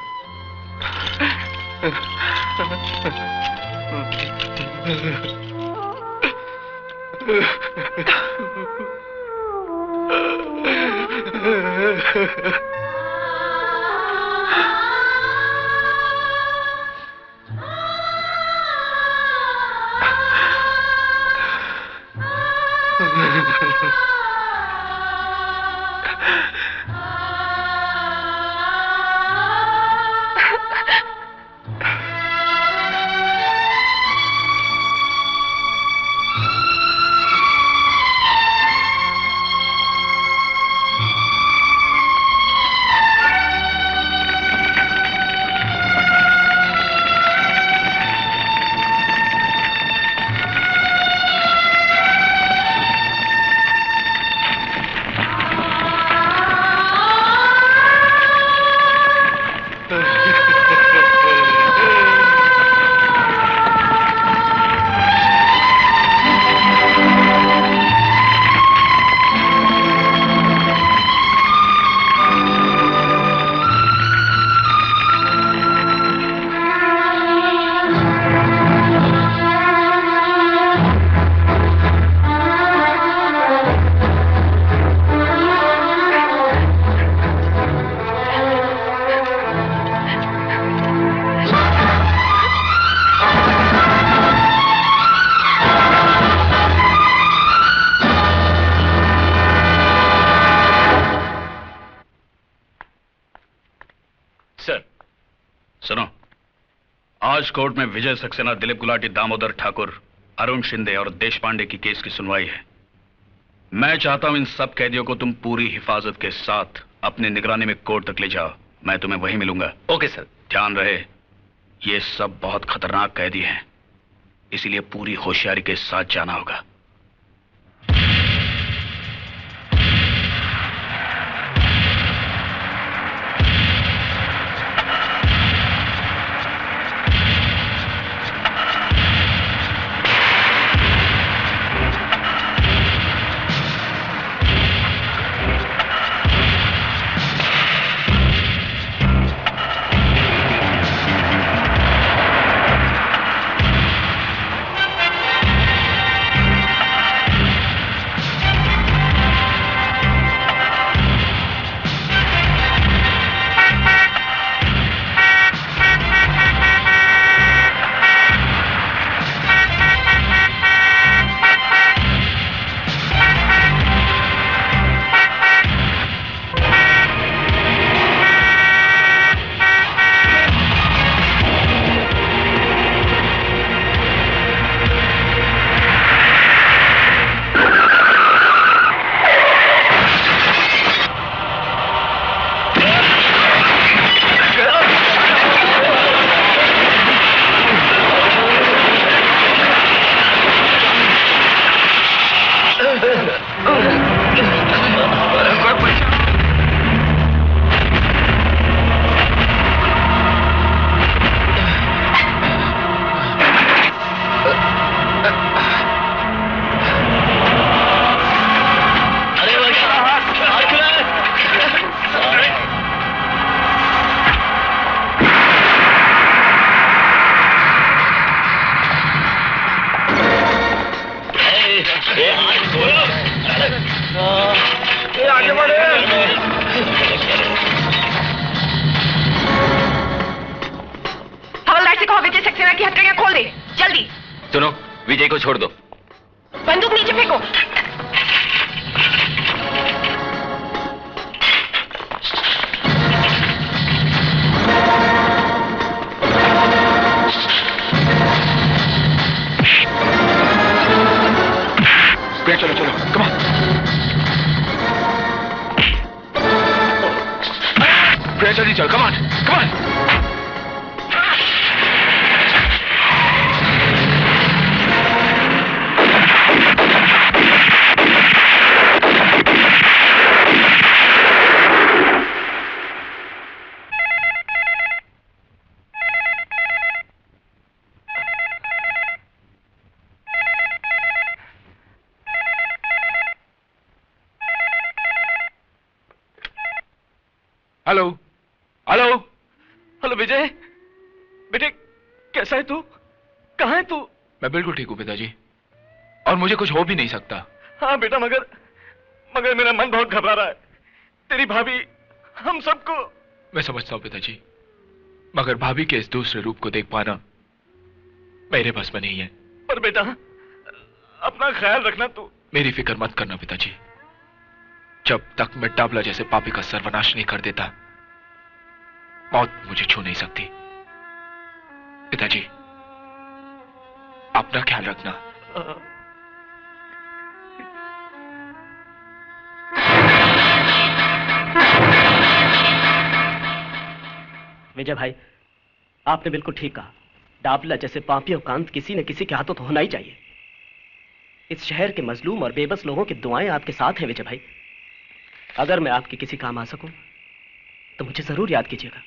आज कोर्ट में विजय सक्सेना, दिलीप गुलाटी, दामोदर ठाकुर, अरुण शिंदे और देश पांडे की केस की सुनवाई है। मैं चाहता हूं इन सब कैदियों को तुम पूरी हिफाजत के साथ अपने निगरानी में कोर्ट तक ले जाओ। मैं तुम्हें वहीं मिलूंगा। Okay sir. ध्यान रहे, ये सब बहुत खतरनाक कैदी हैं, इसीलिए पूरी होशियारी के साथ जाना होगा। हवलदार से कहो विजय सक्सेना की हथकड़ियां खोल दे, जल्दी। सुनो, विजय को छोड़ दो। बंदूक नीचे फेंको। है, जल्दी चल, come on come on. Hello hello hello Vijay, बेटे कैसा है तू? कहाँ है तू? मैं बिल्कुल ठीक हूँ पिताजी, और मुझे कुछ हो भी नहीं सकता। हाँ बेटा, मगर मेरा मन बहुत घबरा रहा है। तेरी भाभी हम सबको। मैं समझता हूँ पिताजी, मगर भाभी के इस दूसरे रूप को देख पाना मेरे बस में नहीं है। पर बेटा अपना ख्याल रखना तू। मेरी फिक्र मत करना पिताजी, जब तक मैं डाबला जैसे पापी का सर्वनाश नहीं कर देता, मौत मुझे छू नहीं सकती। पिताजी अपना ख्याल रखना। विजय भाई, आपने बिल्कुल ठीक कहा। डाबला जैसे पापियों का अंत किसी न किसी के हाथों तो होना ही चाहिए। इस शहर के मजलूम और बेबस लोगों की दुआएं आपके साथ हैं विजय भाई। अगर मैं आपके किसी काम आ सकूं तो मुझे जरूर याद कीजिएगा।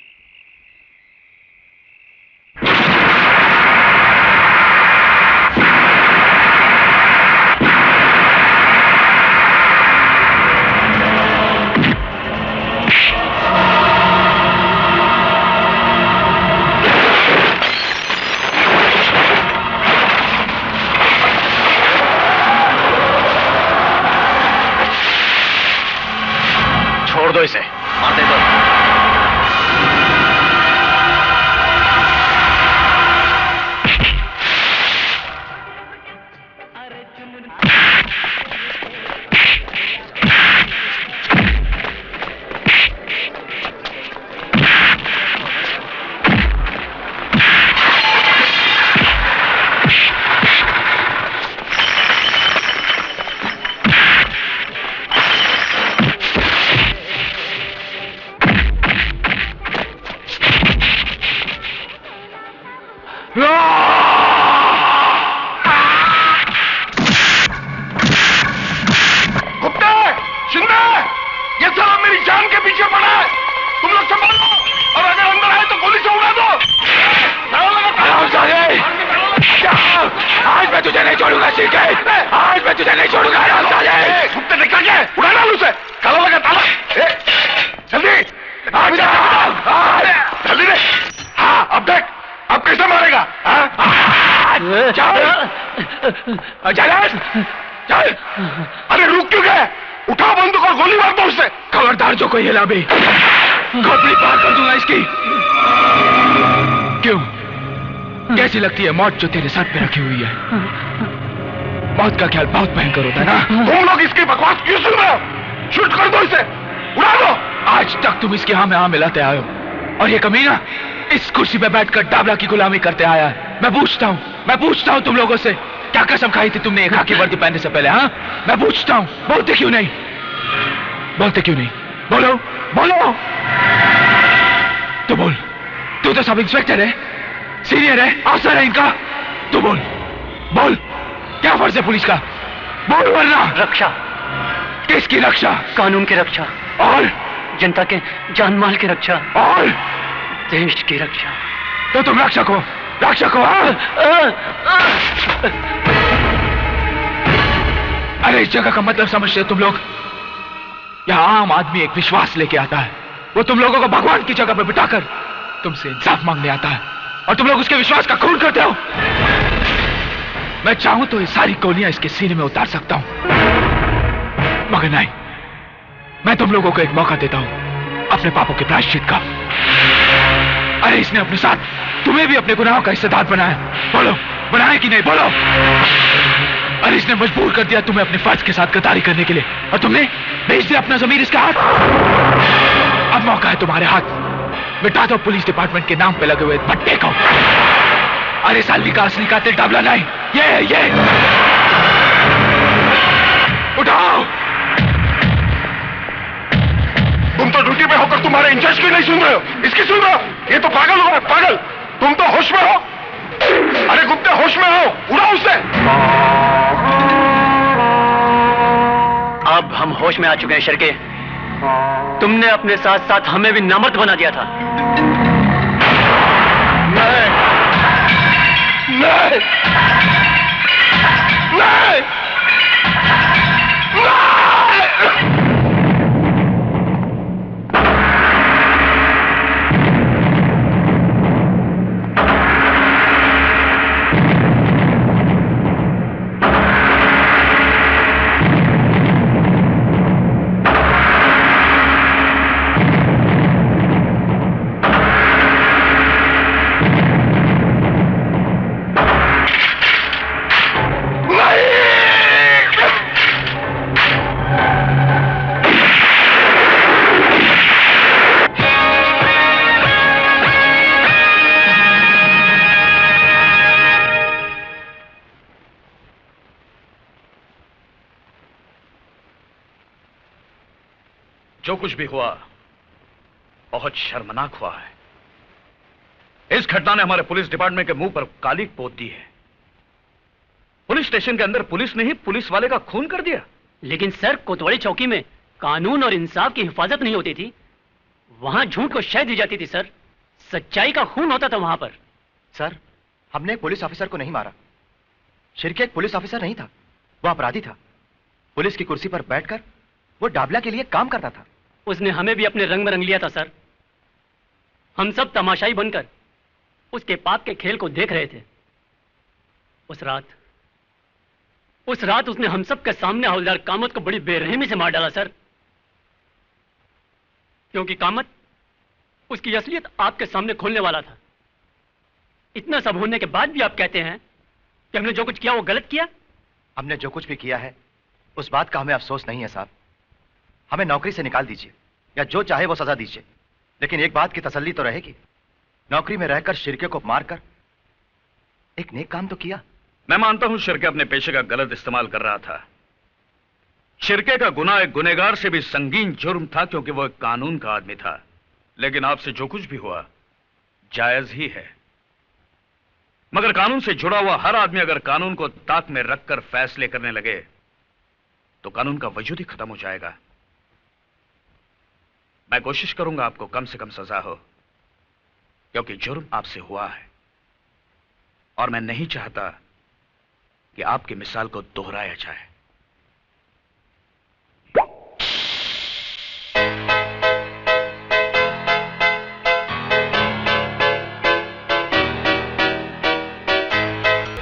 छोड़ दो इसे, मार दे दो। अरे रुक क्यों गए? उठा बंदूक और गोली मार दो उससे। खबरदार, जो कोई हिला भी खोपड़ी पार कर दूंगा इसकी। क्यों, कैसी लगती है मौत जो तेरे सर पे रखी हुई है? मौत का ख्याल बहुत भयंकर होता है ना? तुम लोग इसकी बकवास क्यों सुन रहे हो? शूट कर दो इसे, उड़ा दो। आज तक तुम इसके हाँ में हाँ मिलाते आए हो, और ये कमीना इस कुर्सी पे बैठकर डाबला की गुलामी करते आया है। मैं पूछता हूँ तुम लोगों से, क्या कसम खाई थी तुमने एक खाकी वर्दी पहनने से पहले? हाँ, मैं पूछता हूँ, बोलते क्यों नहीं? बोलो बोलो। तो बोल, तू तो सब इंस्पेक्टर है, सीनियर है, अफसर है इनका। तू बोल, क्या फर्ज है पुलिस का? बोल वरना। रक्षा। किसकी रक्षा? कानून की रक्षा। और जनता के जान माल की रक्षा। और देश की रक्षा। तो तुम रक्षक हो? अरे इस जगह का मतलब समझते हो तुम लोग? यहाँ आम आदमी एक विश्वास लेके आता है, वो तुम लोगों को भगवान की जगह पे बिठाकर तुमसे इंसाफ मांगने आता है, और तुम लोग उसके विश्वास का खून करते हो। मैं चाहूं तो ये सारी गोलियां इसके सीने में उतार सकता हूं, मगर नहीं, मैं तुम लोगों को एक मौका देता हूं अपने पापों के प्रायश्चित का। अरे इसने अपने साथ तुम्हें भी अपने गुनाहों का हिस्सेदार बनाया। बोलो, बनाया कि नहीं? बोलो। अरे इसने मजबूर कर दिया तुम्हें अपने फर्ज के साथ गद्दारी करने के लिए, और तुमने भेज दिया अपना जमीर इसके हाथ। अब मौका है तुम्हारे हाथ, मिटा दो पुलिस डिपार्टमेंट के नाम पे लगे हुए पट्टे को। अरे सालवी का असली कातिल डाबला नहीं, ये उठाओ। तुम तो ड्यूटी पे होकर तुम हमारे इंचार्ज की नहीं सुन रहे हो, इसकी सुन रहे हो? ये तो पागल हो गया, पागल। तुम तो होश में हो। अरे गुप्ते, होश में हो, उड़ाओ उसे। अब हम होश में आ चुके हैं शिर्के। तुमने अपने साथ साथ हमें भी नामर्द बना दिया था। नहीं, नहीं, नहीं, नहीं। जो कुछ भी हुआ बहुत शर्मनाक हुआ है। इस घटना ने हमारे पुलिस डिपार्टमेंट के मुंह पर काली पोत दी है। पुलिस स्टेशन के अंदर पुलिस ने ही पुलिस वाले का खून कर दिया। लेकिन सर, कोतवाली चौकी में कानून और इंसाफ की हिफाजत नहीं होती थी, वहां झूठ को शह दी जाती थी सर। सच्चाई का खून होता था वहां पर। सर, हमने एक पुलिस ऑफिसर को नहीं मारा। शिर्के एक पुलिस ऑफिसर नहीं था, वो अपराधी था। पुलिस की कुर्सी पर बैठकर वो डाबला के लिए काम करता था। उसने हमें भी अपने रंग में रंग लिया था सर। हम सब तमाशाई बनकर उसके पाप के खेल को देख रहे थे। उस रात उसने हम सब के सामने हवलदार कामत को बड़ी बेरहमी से मार डाला सर। क्योंकि कामत उसकी असलियत आपके सामने खोलने वाला था। इतना सब होने के बाद भी आप कहते हैं कि हमने जो कुछ किया वो गलत किया। हमने जो कुछ भी किया है उस बात का हमें अफसोस नहीं है साहब। हमें नौकरी से निकाल दीजिए या जो चाहे वो सजा दीजिए, लेकिन एक बात की तसल्ली तो रहेगी, नौकरी में रहकर शिर्के को मारकर एक नेक काम तो किया। मैं मानता हूं शिर्के अपने पेशे का गलत इस्तेमाल कर रहा था। शिर्के का गुनाह एक गुनहगार से भी संगीन जुर्म था, क्योंकि वो एक कानून का आदमी था। लेकिन आपसे जो कुछ भी हुआ जायज ही है। मगर कानून से जुड़ा हुआ हर आदमी अगर कानून को ताक में रखकर फैसले करने लगे तो कानून का वजूद ही खत्म हो जाएगा। मैं कोशिश करूंगा आपको कम से कम सजा हो, क्योंकि जुर्म आपसे हुआ है और मैं नहीं चाहता कि आपकी मिसाल को दोहराया जाए।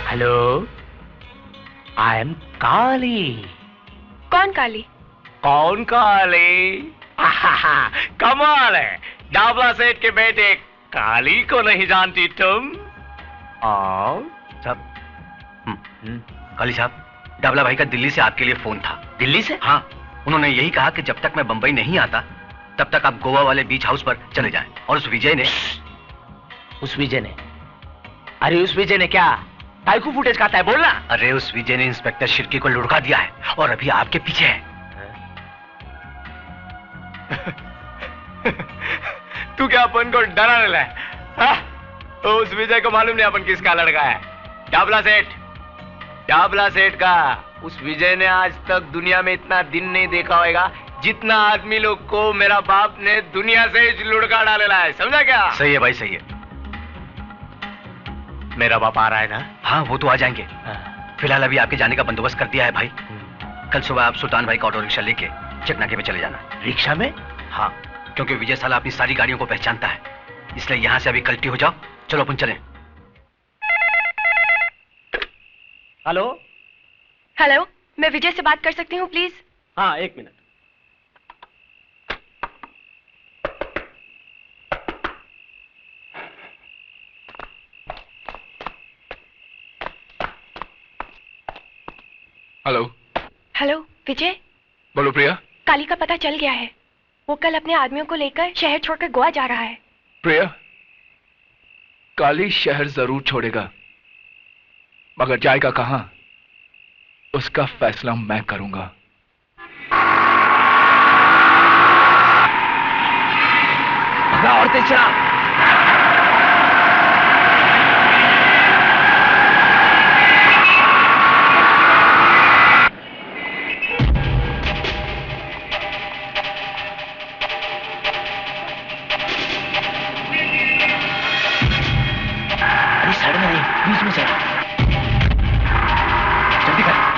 हेलो, आई एम काली। कौन काली? कौन काली? कमाल है, डाबला सेठ के बेटे काली को नहीं जानती तुम? और साहब, काली साहब, डाबला भाई का दिल्ली से आपके लिए फोन था। दिल्ली से? हाँ, उन्होंने यही कहा कि जब तक मैं बंबई नहीं आता तब तक आप गोवा वाले बीच हाउस पर चले जाएं। और उस विजय ने अरे उस विजय ने क्या टाइकू फुटेज खाता है, बोलना। अरे उस विजय ने इंस्पेक्टर शिर्के को लुढ़का दिया है और अभी आपके पीछे है। तू क्या अपन को डराने लगा? तो उस विजय को मालूम नहीं अपन किसका लड़का है। डाबला सेठ का उस विजय ने आज तक दुनिया में इतना दिन नहीं देखा होगा जितना आदमी लोग को मेरा बाप ने दुनिया से लुढ़का डालेला है। समझा क्या? सही है भाई, सही है। मेरा बाप आ रहा है ना? हाँ, वो तो आ जाएंगे। फिलहाल अभी आपके जाने का बंदोबस्त कर दिया है भाई। कल सुबह आप सुल्तान भाई का ऑटो रिक्शा लेके चकनाके पे चले जाना। रिक्शा में? हाँ, क्योंकि विजय साला अपनी सारी गाड़ियों को पहचानता है, इसलिए यहां से अभी कल्टी हो जाओ। चलो अपन चलें। हेलो हेलो, मैं विजय से बात कर सकती हूँ प्लीज? हाँ, एक मिनट। हेलो हेलो विजय। बोलो प्रिया। काली का पता चल गया है। वो कल अपने आदमियों को लेकर शहर छोड़कर गोवा जा रहा है। प्रिया, काली शहर जरूर छोड़ेगा, मगर जाएगा कहां उसका फैसला मैं करूंगा। दूसरा और तीसरा। अरे साइड में नहीं, बीच में साइड। जल्दी कर।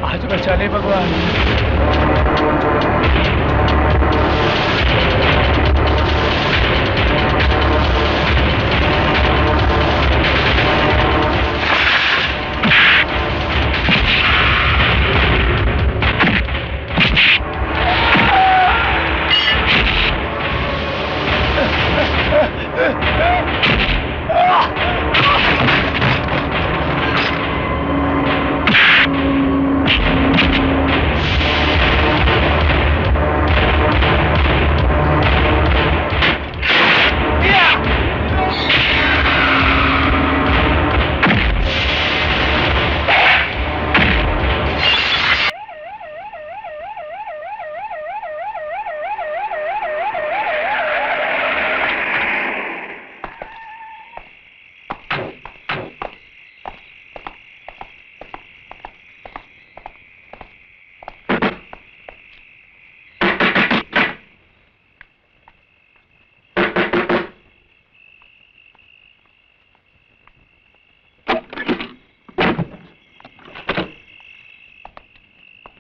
आज बचा ले भगवान।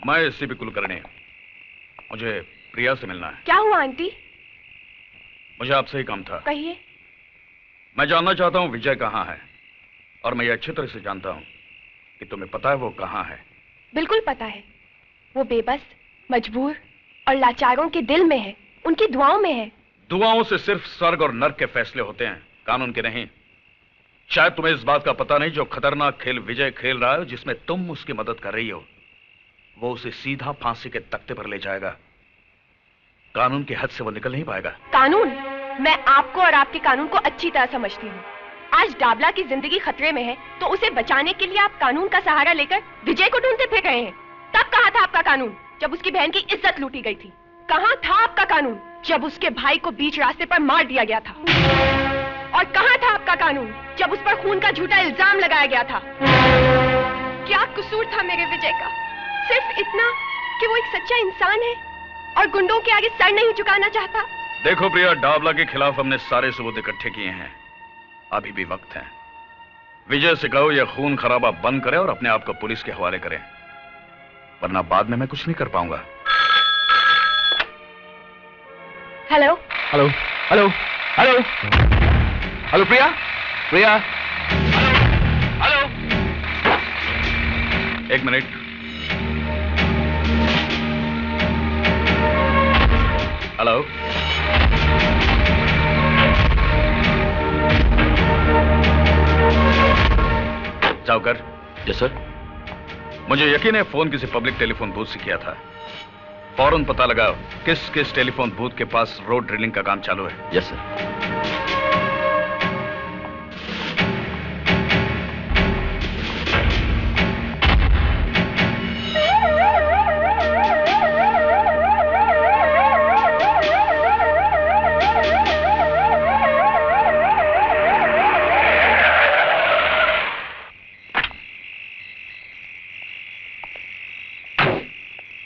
मैं एससीपी कुलकर्णी, मुझे प्रिया से मिलना है। क्या हुआ आंटी? मुझे आपसे ही काम था। कहिए। मैं जानना चाहता हूं विजय कहाँ है, और मैं ये अच्छी तरह से जानता हूं कि तुम्हें पता है वो कहाँ है। बिल्कुल पता है। वो बेबस, मजबूर और लाचारों के दिल में है, उनकी दुआओं में है। दुआओं से सिर्फ स्वर्ग और नर्क के फैसले होते हैं, कानून के नहीं। शायद तुम्हें इस बात का पता नहीं, जो खतरनाक खेल विजय खेल रहा है, जिसमें तुम उसकी मदद कर रही हो, वो उसे सीधा फांसी के तख्ते पर ले जाएगा। कानून की हद से वो निकल नहीं पाएगा। कानून? मैं आपको और आपके कानून को अच्छी तरह समझती हूँ। आज डाबला की जिंदगी खतरे में है, तो उसे बचाने के लिए आप कानून का सहारा लेकर विजय को ढूंढते फिर रहे हैं। तब कहाँ था आपका कानून, जब उसकी बहन की इज्जत लूटी गई थी? कहाँ था आपका कानून, जब उसके भाई को बीच रास्ते पर मार दिया गया था? और कहाँ था आपका कानून, जब उस पर खून का झूठा इल्जाम लगाया गया था? क्या कसूर था मेरे विजय का? सिर्फ इतना कि वो एक सच्चा इंसान है और गुंडों के आगे सर नहीं झुकाना चाहता। देखो प्रिया, डाबला के खिलाफ हमने सारे सबूत इकट्ठे किए हैं, अभी भी वक्त है। विजय से कहो यह खून खराबा बंद करे और अपने आप को पुलिस के हवाले करे, वरना बाद में मैं कुछ नहीं कर पाऊंगा। Hello hello hello hello hello Priya, Priya, hello. एक मिनट। हेलो। जाओकर। Yes sir. मुझे यकीन है फोन किसी पब्लिक टेलीफोन बूथ से किया था। फौरन पता लगाओ किस किस टेलीफोन बूथ के पास रोड ड्रिलिंग का काम चालू है। Yes sir.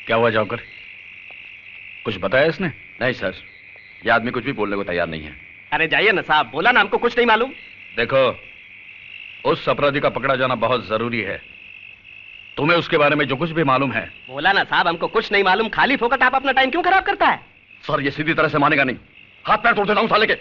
क्या हुआ जाकर? कुछ बताया इसने? नहीं सर, ये आदमी कुछ भी बोलने को तैयार नहीं है। अरे जाइए ना साहब, बोला ना हमको कुछ नहीं मालूम। देखो, उस अपराधी का पकड़ा जाना बहुत जरूरी है। तुम्हें उसके बारे में जो कुछ भी मालूम है। मौलाना साहब, हमको कुछ नहीं मालूम, खाली फोकट आप अपना टाइम क्यों खराब करता है? सर, ये सीधी तरह से मानेगा नहीं, हाथ पैर तोड़ देता हूं साले के।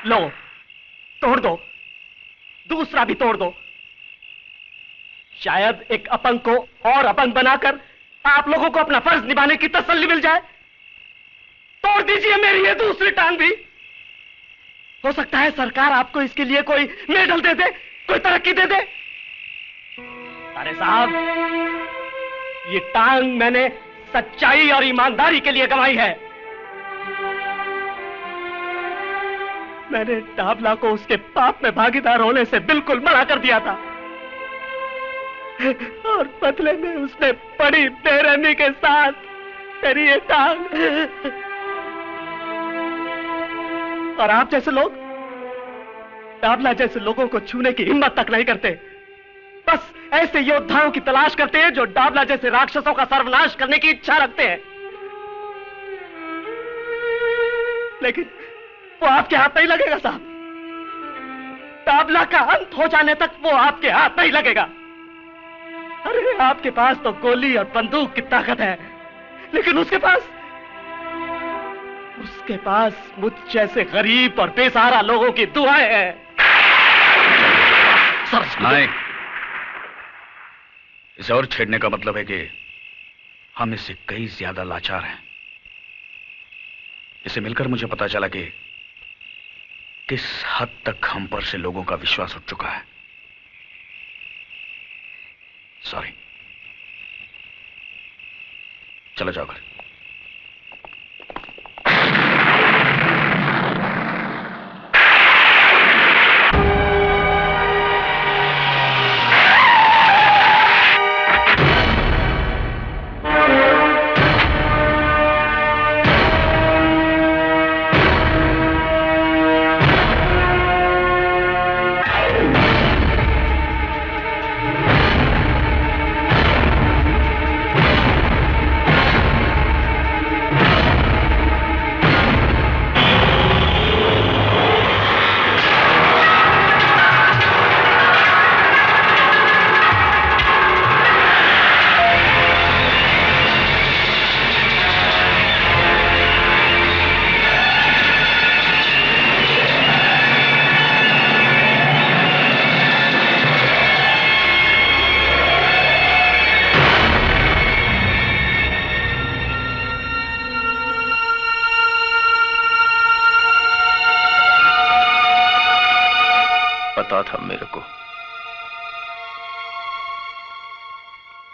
लो, तोड़ दो, दूसरा भी तोड़ दो। शायद एक अपंग को और अपंग बनाकर आप लोगों को अपना फर्ज निभाने की तसल्ली मिल जाए। तोड़ दीजिए मेरी ये दूसरी टांग भी। हो सकता है सरकार आपको इसके लिए कोई मेडल दे दे, कोई तरक्की दे दे। अरे साहब, ये टांग मैंने सच्चाई और ईमानदारी के लिए गंवाई है। मैंने डाबला को उसके पाप में भागीदार होने से बिल्कुल मना कर दिया था, और बदले में उसने बड़ी बेरहमी के साथ मेरी ये टांग। और आप जैसे लोग डाबला जैसे लोगों को छूने की हिम्मत तक नहीं करते। बस ऐसे योद्धाओं की तलाश करते हैं जो डाबला जैसे राक्षसों का सर्वनाश करने की इच्छा रखते हैं। लेकिन वो आपके हाथ नहीं लगेगा साहब। डाबला का अंत हो जाने तक वो आपके हाथ नहीं लगेगा। अरे आपके पास तो गोली और बंदूक की ताकत है, लेकिन उसके पास मुझ जैसे गरीब और बेसहारा लोगों की दुआएं हैं। नहीं, इसे और छेड़ने का मतलब है कि हम इससे कई ज्यादा लाचार हैं। इसे मिलकर मुझे पता चला कि किस हद तक हम पर से लोगों का विश्वास उठ चुका है। सॉरी, चलो जाओ घर।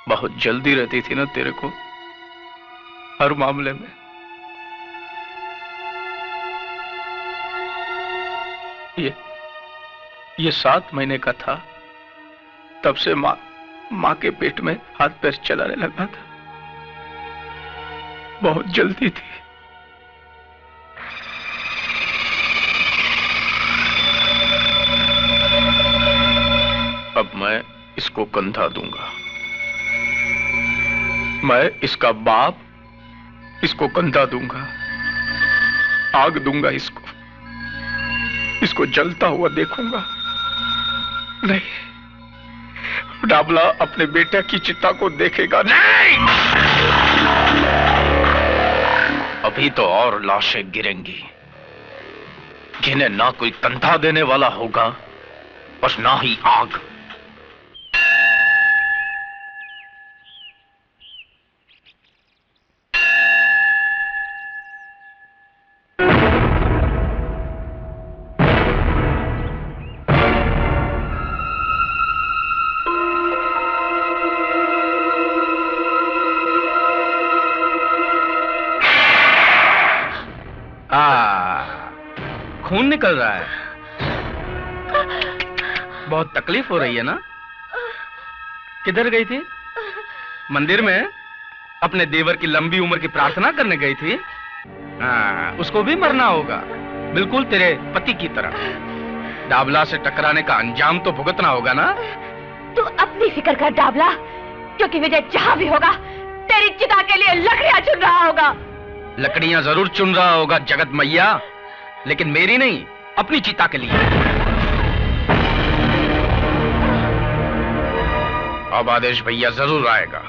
बहुत जल्दी रहती थी ना तेरे को हर मामले में। ये 7 महीने का था, तब से माँ के पेट में हाथ पैर चलाने लगा था। बहुत जल्दी थी। अब मैं इसको कंधा दूंगा। मैं इसका बाप इसको कंधा दूंगा, आग दूंगा इसको जलता हुआ देखूंगा। नहीं, डाबला अपने बेटे की चिता को देखेगा नहीं। अभी तो और लाशें गिरेंगी, जिन्हें ना कोई कंधा देने वाला होगा और ना ही आग। खून निकल रहा है, बहुत तकलीफ हो रही है ना? किधर गई थी? मंदिर में अपने देवर की लंबी उम्र की प्रार्थना करने गई थी। हाँ, उसको भी मरना होगा, बिल्कुल तेरे पति की तरह। डाबला से टकराने का अंजाम तो भुगतना होगा ना? तू अपनी फिक्र कर डाबला, क्योंकि विजय जहां भी होगा तेरी चिता के लिए लकड़ियां चुन रहा होगा। लकड़ियां जरूर चुन रहा होगा जगत मैया, लेकिन मेरी नहीं, अपनी चिता के लिए। अब आदेश भैया जरूर आएगा।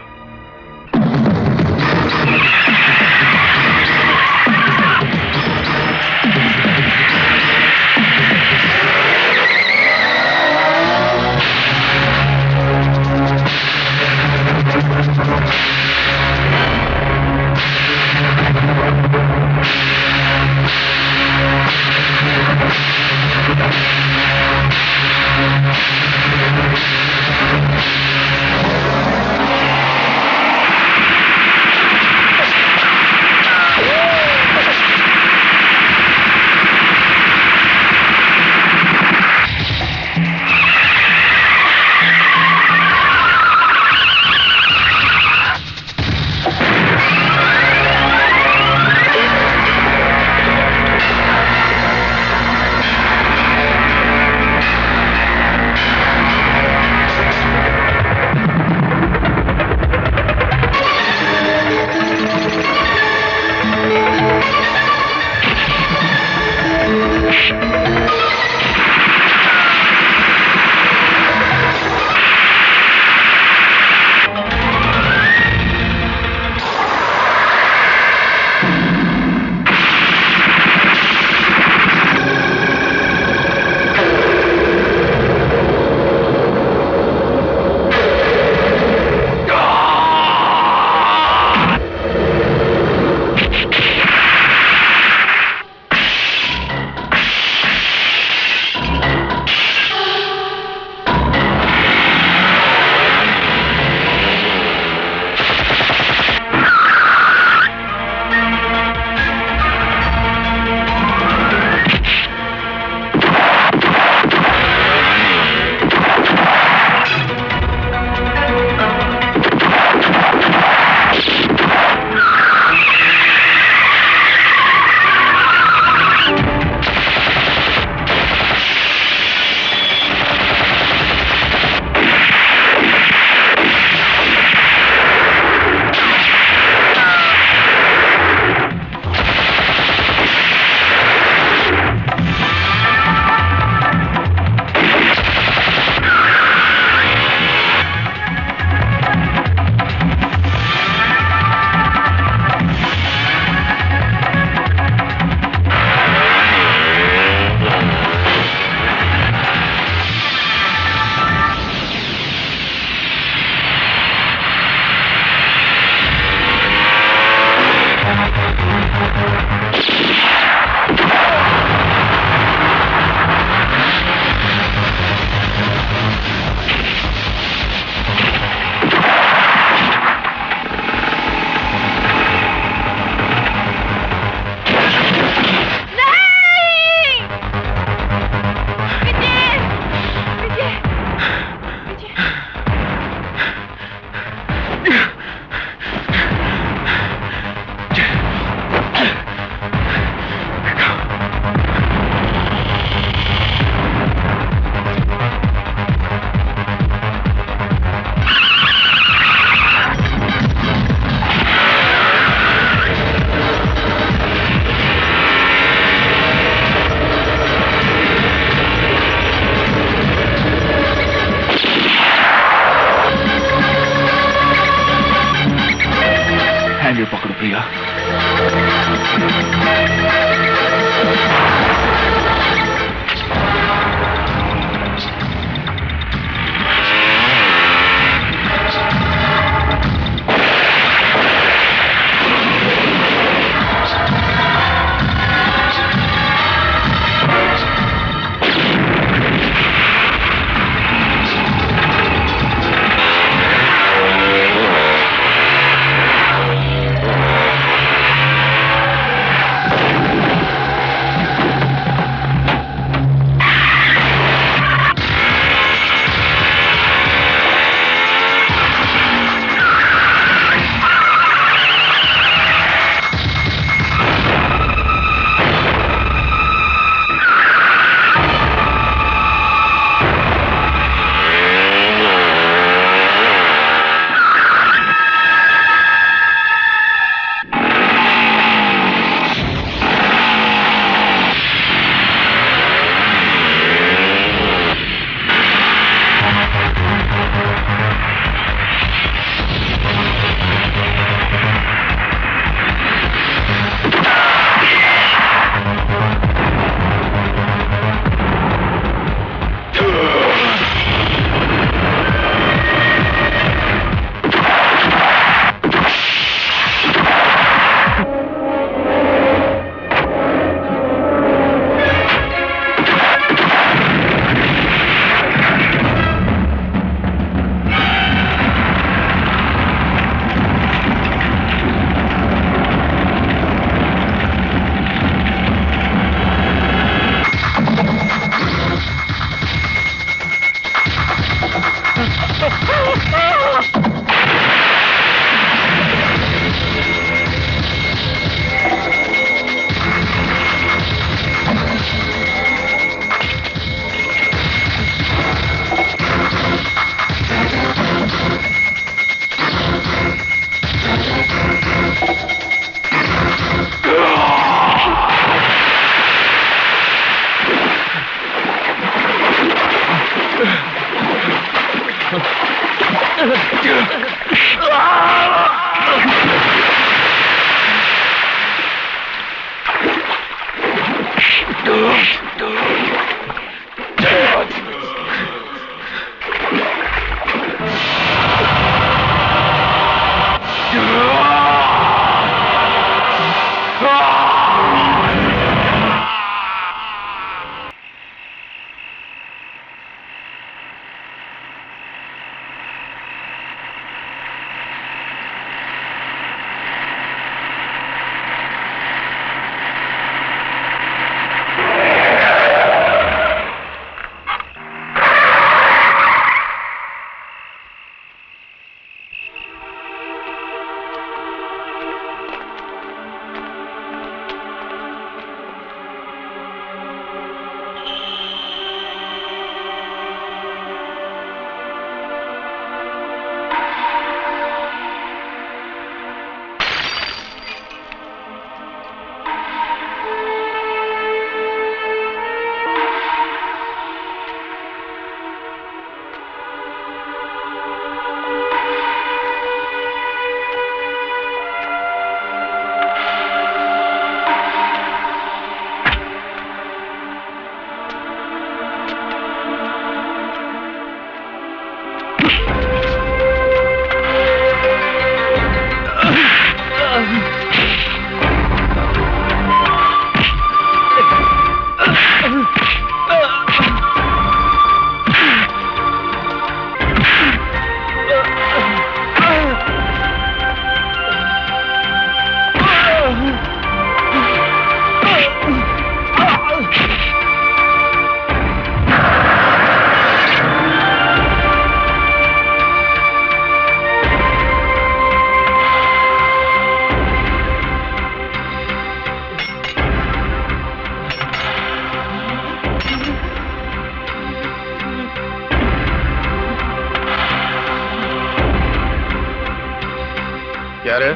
क्या रे,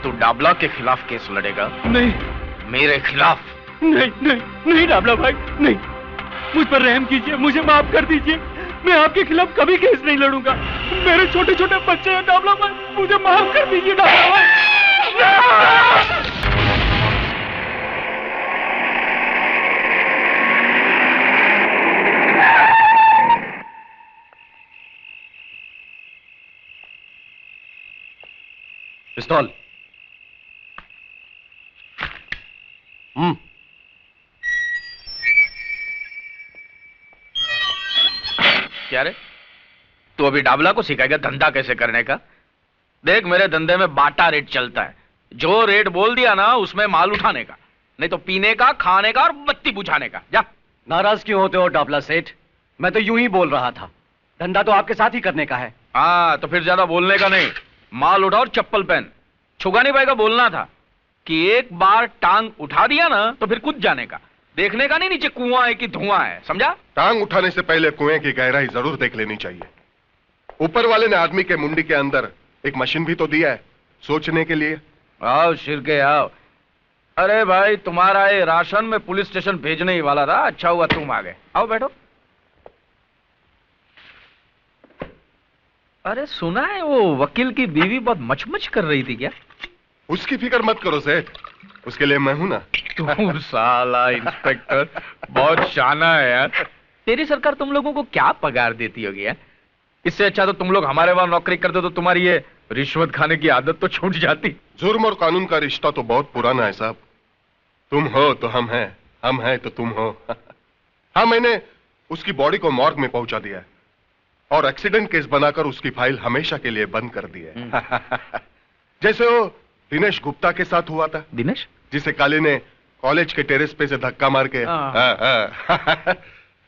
तू डाबला के खिलाफ केस लड़ेगा? नहीं। मेरे खिलाफ? नहीं नहीं नहीं डाबला भाई, नहीं। मुझ पर रहम कीजिए, मुझे माफ कर दीजिए। मैं आपके खिलाफ कभी केस नहीं लड़ूंगा। मेरे छोटे छोटे बच्चे हैं डाबला भाई, मुझे माफ कर दीजिए डाबला भाई। पिस्तौल। क्या रे, तू अभी डाबला को सिखाएगा धंधा कैसे करने का? देख, मेरे धंधे में बाटा रेट चलता है। जो रेट बोल दिया ना, उसमें माल उठाने का, नहीं तो पीने का, खाने का और बत्ती बुझाने का। जा। नाराज क्यों होते हो डाबला सेठ? मैं तो यूं ही बोल रहा था, धंधा तो आपके साथ ही करने का है। हाँ, तो फिर ज्यादा बोलने का नहीं, माल उठा और चप्पल पहन। छुगानी भाई का बोलना था कि एक बार टांग उठा दिया ना तो फिर कूद जाने का, देखने का नहीं नीचे कुआं है कि धुआं है, समझा? टांग उठाने से पहले कुएं की गहराई जरूर देख लेनी चाहिए। ऊपर वाले ने आदमी के मुंडी के अंदर एक मशीन भी तो दिया है सोचने के लिए। आओ शिरके आओ। अरे भाई, तुम्हारा ये राशन में पुलिस स्टेशन भेजने ही वाला था, अच्छा हुआ तुम आ गए। आओ बैठो। अरे सुना है वो वकील की बीवी बहुत मचमच कर रही थी क्या? उसकी फिक्र मत करो सेठ, उसके लिए मैं हूं ना। तू साला इंस्पेक्टर बहुत शाना है यार। तेरी सरकार तुम लोगों को क्या पगार देती होगी यार? इससे अच्छा तो तुम लोग हमारे वहां नौकरी करते तो तुम्हारी ये रिश्वत खाने की आदत तो छूट जाती। जुर्म और कानून का रिश्ता तो बहुत पुराना है साहब। तुम हो तो हम हैं, हम हैं तो तुम हो। हाँ, मैंने उसकी बॉडी को मॉर्ग में पहुंचा दिया है और एक्सीडेंट केस बनाकर उसकी फाइल हमेशा के लिए बंद कर दी है। जैसे वो दिनेश गुप्ता के साथ हुआ था। दिनेश? जिसे काली ने कॉलेज के टेरेस पे से धक्का मार के।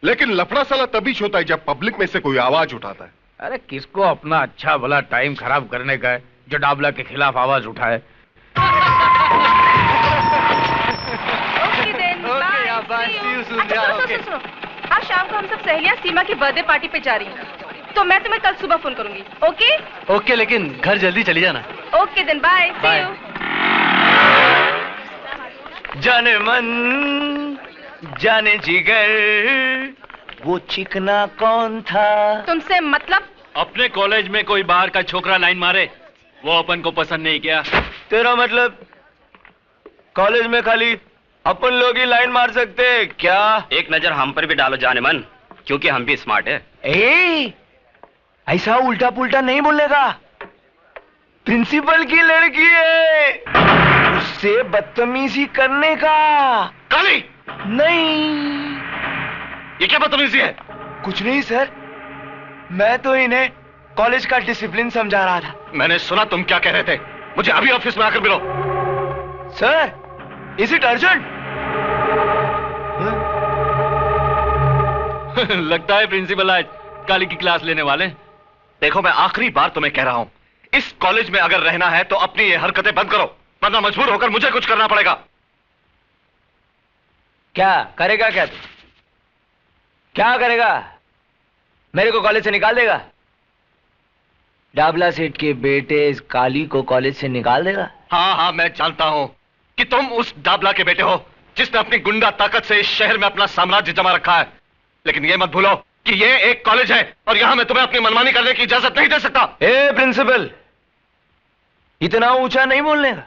लेकिन लफड़ा साला तभी होता है जब पब्लिक में से कोई आवाज उठाता है। अरे किसको अपना अच्छा भला टाइम खराब करने का है जो डाबला के खिलाफ आवाज उठाए। आज शाम को हम सब सहेलियां सीमा की बर्थडे पार्टी पे जा रही हैं, तो मैं तुम्हें कल सुबह फोन करूंगी। ओके? ओके, लेकिन घर जल्दी चली जाना। Okay then, bye. See you. जाने मन जाने जिगर, वो चिकना कौन था? तुमसे मतलब अपने कॉलेज में कोई बाहर का छोकरा लाइन मारे, वो अपन को पसंद नहीं किया। तेरा मतलब कॉलेज में खाली अपन लोग ही लाइन मार सकते हैं क्या? एक नजर हम पर भी डालो जाने मन, क्योंकि हम भी स्मार्ट है। ऐसा उल्टा पुल्टा नहीं बोलने का। प्रिंसिपल की लड़की है, उससे बदतमीजी करने का। काली! नहीं, ये क्या बदतमीजी है? कुछ नहीं सर, मैं तो इन्हें कॉलेज का डिसिप्लिन समझा रहा था। मैंने सुना तुम क्या कह रहे थे। मुझे अभी ऑफिस में आकर मिलो। Sir, is it urgent? लगता है प्रिंसिपल आज काली की क्लास लेने वाले। देखो, मैं आखिरी बार तुम्हें कह रहा हूं, इस कॉलेज में अगर रहना है तो अपनी ये हरकतें बंद करो, वरना मजबूर होकर मुझे कुछ करना पड़ेगा। क्या करेगा? क्या करेगा? मेरे को कॉलेज से निकाल देगा? डाबला सेठ के बेटे इस काली को कॉलेज से निकाल देगा? हाँ, मैं जानता हूं कि तुम उस डाबला के बेटे हो जिसने अपनी गुंडा ताकत से इस शहर में अपना साम्राज्य जमा रखा है। लेकिन यह मत भूलो कि यह एक कॉलेज है और यहां मैं तुम्हें अपनी मनमानी करने की इजाजत नहीं दे सकता। प्रिंसिपल, इतना ऊंचा नहीं बोलने का।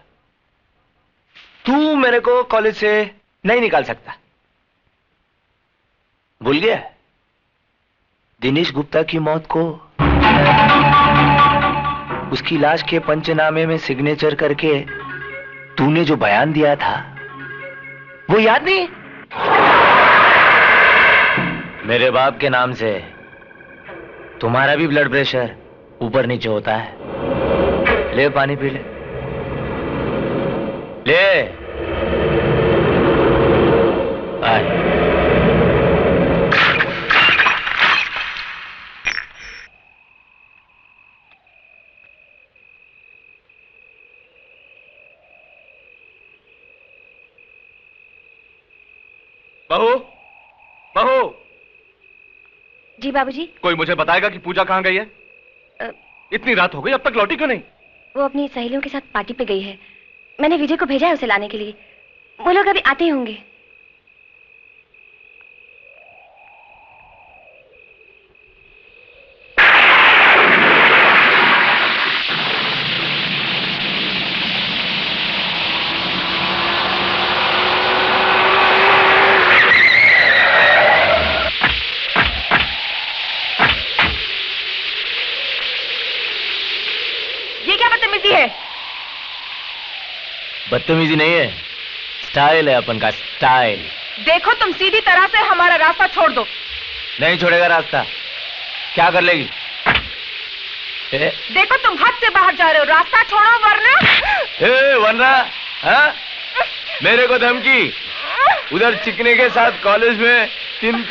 तू मेरे को कॉलेज से नहीं निकाल सकता। भूल गया दिनेश गुप्ता की मौत को? उसकी लाश के पंचनामे में सिग्नेचर करके तूने जो बयान दिया था, वो याद नहीं? मेरे बाप के नाम से तुम्हारा भी ब्लड प्रेशर ऊपर नीचे होता है। ले पानी पी ले। आए। बहू। जी बाबूजी। कोई मुझे बताएगा कि पूजा कहां गई है? इतनी रात हो गई, अब तक लौटी क्यों नहीं? वो अपनी सहेलियों के साथ पार्टी पे गई है। मैंने विजय को भेजा है उसे लाने के लिए। वो लोग अभी आते ही होंगे। बदतमीजी नहीं है, स्टाइल है अपन का, स्टाइल। देखो, तुम सीधी तरह से हमारा रास्ता छोड़ दो। नहीं छोड़ेगा रास्ता। क्या कर लेगी? देखो, तुम हद से बाहर जा रहे हो। रास्ता छोड़ो वरना। हाँ? मेरे को धमकी? उधर चिकने के साथ कॉलेज में तीन।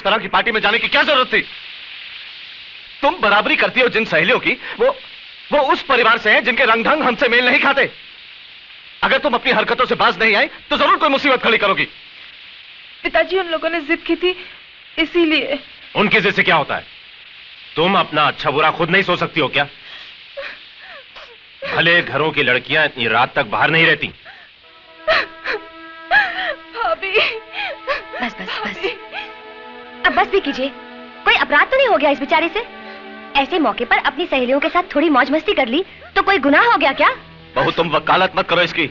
इस तरह की पार्टी में जाने की क्या जरूरत थी? तुम बराबरी करती हो जिन सहेलियों की, वो उस परिवार से हैं जिनके रंग ढंग हमसे मेल नहीं खाते। अगर तुम अपनी हरकतों से बाज नहीं आई तो जरूर कोई मुसीबत खड़ी करोगी। पिताजी, उन लोगों ने जिद की थी, इसीलिए। उनकी जिद से क्या होता है? तुम अपना अच्छा बुरा खुद नहीं सोच सकती हो क्या? भले घरों की लड़कियां इतनी रात तक बाहर नहीं रहती। भाभी। बस बस बस, अब बस भी कीजिए। कोई अपराध तो नहीं हो गया इस बेचारे से? ऐसे मौके पर अपनी सहेलियों के साथ थोड़ी मौज मस्ती कर ली तो कोई गुनाह हो गया क्या? बहू, तुम वकालत मत करो इसकी।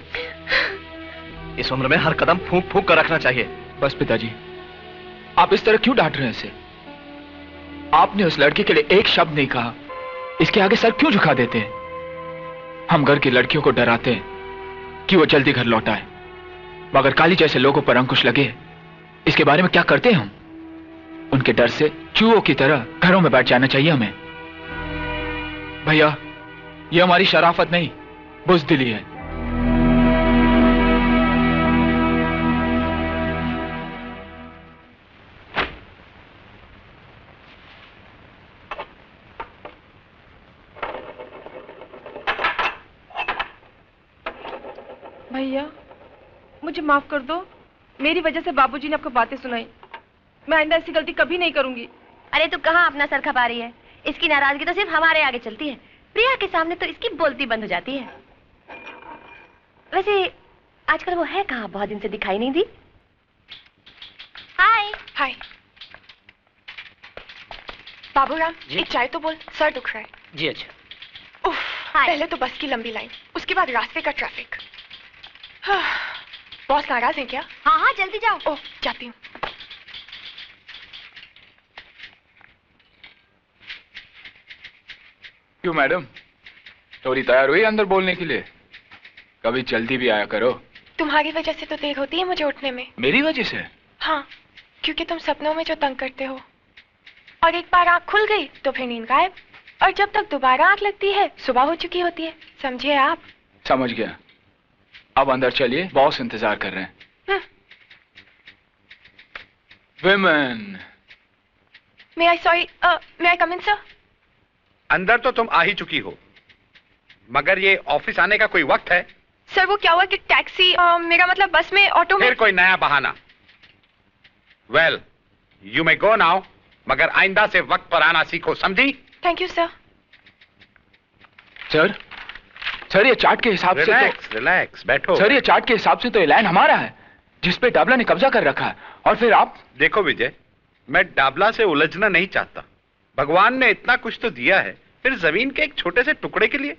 इस उम्र में हर कदम फूंक फूंक कर रखना चाहिए। बस पिताजी, आप इस तरह क्यों डांट रहे हैं इसे? आपने उस लड़की के लिए एक शब्द नहीं कहा, इसके आगे सर क्यों झुका देते हैं? हम घर की लड़कियों को डराते हैं कि वो जल्दी घर लौट आए, मगर काली जैसे लोगों पर अंकुश लगे इसके बारे में क्या करते हैं हम? उनके डर से चूहों की तरह घरों में बैठ जाना चाहिए हमें। भैया, ये हमारी शराफत नहीं, बुज़दिली है। भैया, मुझे माफ कर दो। मेरी वजह से बाबूजी ने आपको बातें सुनाई। मैं आइंदा ऐसी गलती कभी नहीं करूंगी। अरे तू कहाँ अपना सर खपा रही है? इसकी नाराजगी तो सिर्फ हमारे आगे चलती है, प्रिया के सामने तो इसकी बोलती बंद हो जाती है। वैसे आजकल वो है कहाँ? बहुत दिन से दिखाई नहीं दी। हाय। हाय बाबूराम, एक चाय तो बोल, सर दुख रहा है। जी अच्छा। उफ, पहले तो बस की लंबी लाइन, उसके बाद रास्ते का ट्रैफिक। बॉस नाराज है क्या? हाँ हाँ, जल्दी जाओ। ओह, जाती हूँ। क्यों मैडम, थोड़ी तैयार हुई अंदर बोलने के लिए? कभी जल्दी भी आया करो। तुम्हारी वजह से तो देर होती है मुझे उठने में। मेरी वजह से? हाँ, क्योंकि तुम सपनों में जो तंग करते हो, और एक बार आंख खुल गई तो फिर नींद गायब, और जब तक दोबारा आंख लगती है सुबह हो चुकी होती है। समझे आप? समझ गया। अब अंदर चलिए, बॉस इंतजार कर रहे हैं। विमेन। मे आई कम इन सर? अंदर तो तुम आ ही चुकी हो, मगर ये ऑफिस आने का कोई वक्त है? सर वो क्या हुआ कि टैक्सी, मेरा मतलब बस में, ऑटो में। फिर कोई नया बहाना। Well, you may go now, मगर आइंदा से वक्त पर आना सीखो, समझी? Thank you sir. सर ये चार्ट के हिसाब से तो रिलैक्स बैठो। सर ये चार्ट के हिसाब से तो ये लैंड हमारा है जिसपे डाबला ने कब्जा कर रखा है, और फिर आप। देखो विजय, मैं डाबला से उलझना नहीं चाहता। भगवान ने इतना कुछ तो दिया है, फिर जमीन के एक छोटे से टुकड़े के लिए।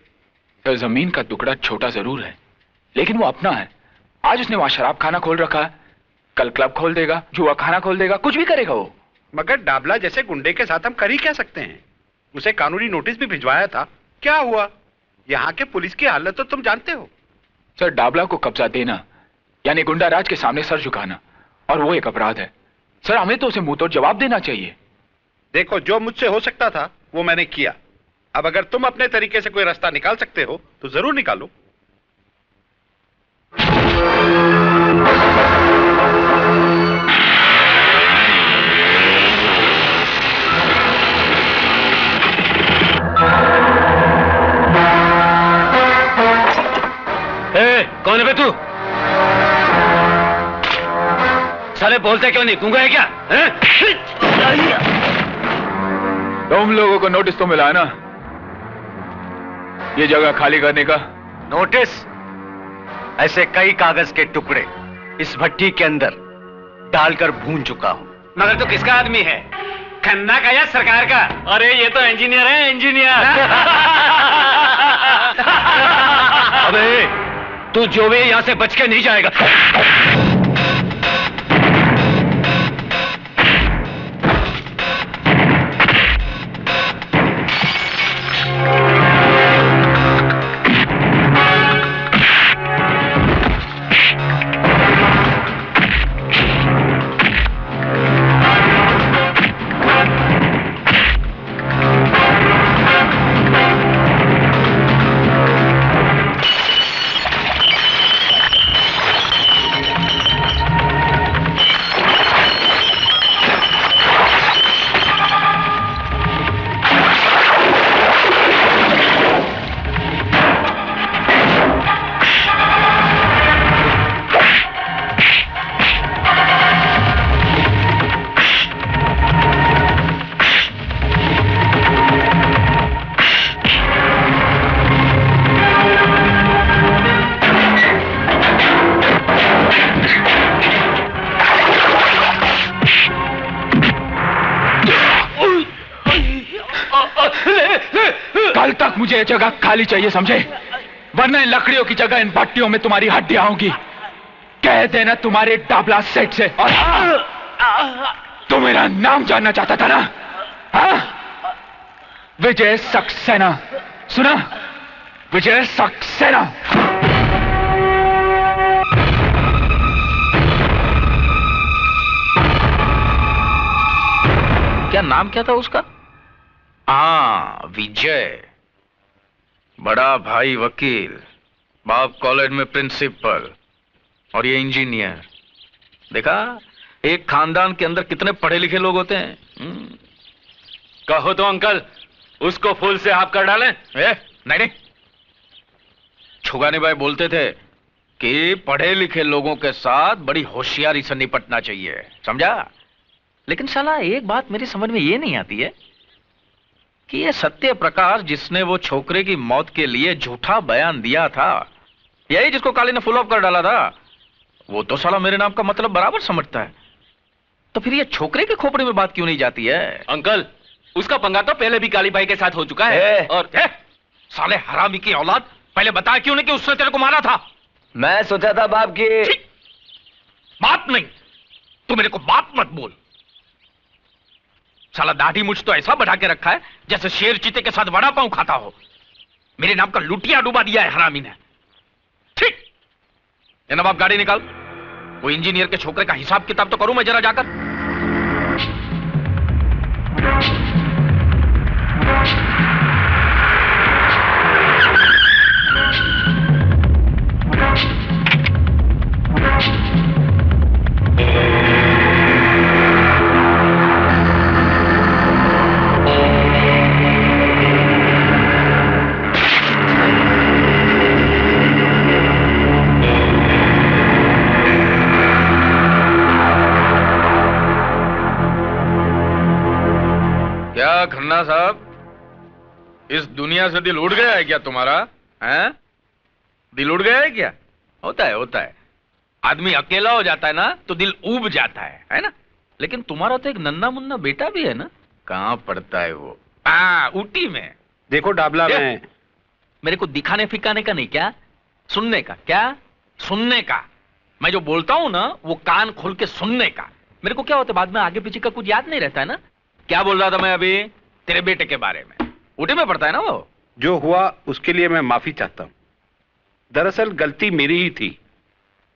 सर जमीन का टुकड़ा छोटा जरूर है, लेकिन वो अपना है। आज उसने वहां शराब खाना खोल रखा है, कल क्लब खोल देगा, जुआ खाना खोल देगा, कुछ भी करेगा वो। मगर डाबला जैसे गुंडे के साथ हम कर ही क्या सकते हैं? उसे कानूनी नोटिस भी भिजवाया था, क्या हुआ? यहाँ के पुलिस की हालत तो तुम जानते हो। सर डाबला को कब्जा देना यानी गुंडा राज के सामने सर झुकाना, और वो एक अपराध है। सर हमें तो उसे मुंह तोड़ जवाब देना चाहिए। देखो, जो मुझसे हो सकता था वो मैंने किया। अब अगर तुम अपने तरीके से कोई रास्ता निकाल सकते हो तो जरूर निकालो। कौन है बे तू? साले बोलते क्यों नहीं? गूंगा है क्या? तुम लोगों को नोटिस तो मिला है ना ये जगह खाली करने का? नोटिस? ऐसे कई कागज के टुकड़े इस भट्टी के अंदर डालकर भून चुका हूं। मगर तू किसका आदमी है? खन्ना का या सरकार का? अरे ये तो इंजीनियर है, इंजीनियर। अबे तू जो भी यहां से बच के नहीं जाएगा। कल तक मुझे ये जगह खाली चाहिए, समझे? वरना इन लकड़ियों की जगह इन भट्टियों में तुम्हारी हड्डियां होंगी। कह देना तुम्हारे डाबला सेठ से। और तू मेरा नाम जानना चाहता था ना? हाँ? विजय सक्सेना, सुना? विजय सक्सेना। क्या नाम क्या था उसका? हाँ, विजय। बड़ा भाई वकील, बाप कॉलेज में प्रिंसिपल, और ये इंजीनियर। देखा, एक खानदान के अंदर कितने पढ़े लिखे लोग होते हैं। कहो तो अंकल, उसको फूल से हाफ कर डालें? नहीं, छुगानी भाई बोलते थे कि पढ़े लिखे लोगों के साथ बड़ी होशियारी से निपटना चाहिए, समझा? लेकिन साला एक बात मेरी समझ में ये नहीं आती है कि ये सत्य प्रकाश जिसने वो छोकरे की मौत के लिए झूठा बयान दिया था, यही जिसको काली ने फुल ऑफ कर डाला था, वो तो साला मेरे नाम का मतलब बराबर समझता है। तो फिर ये छोकरे की खोपड़ी में बात क्यों नहीं जाती है? अंकल, उसका पंगा तो पहले भी काली भाई के साथ हो चुका है। और साले हरामी की औलाद, पहले बताया क्यों नहीं कि उसने तेरे को मारा था? मैं सोचा था बाप की बात नहीं, तू मेरे को बात मत बोल। साला दाढ़ी मुझ तो ऐसा बढ़ा के रखा है जैसे शेर चीते के साथ वड़ा पाव खाता हो। मेरे नाम का लुटिया डुबा दिया है हरामी ने। ठीक, नवाब गाड़ी निकाल, वो इंजीनियर के छोकरे का हिसाब किताब तो करूं मैं जरा जाकर। क्या खन्ना साहब, इस दुनिया से दिल उड़ गया है क्या तुम्हारा? हैं? दिल उड़ गया है क्या? होता है। आदमी अकेला हो जाता है ना तो दिल ऊब जाता है ना? लेकिन तुम्हारा तो एक नन्ना मुन्ना बेटा भी है ना? कहां पढ़ता है वो? ऊटी में। देखो डाबला में मेरे को दिखाने फिकाने का नहीं, क्या सुनने का? क्या सुनने का? मैं जो बोलता हूं ना वो कान खोल के सुनने का। मेरे को क्या होता है बाद में आगे पीछे का कुछ याद नहीं रहता है ना? क्या बोल रहा था मैं अभी? तेरे बेटे के बारे में। ऊटी में पढ़ता है ना वो? जो हुआ उसके लिए मैं माफी चाहता हूं। दरअसल गलती मेरी ही थी,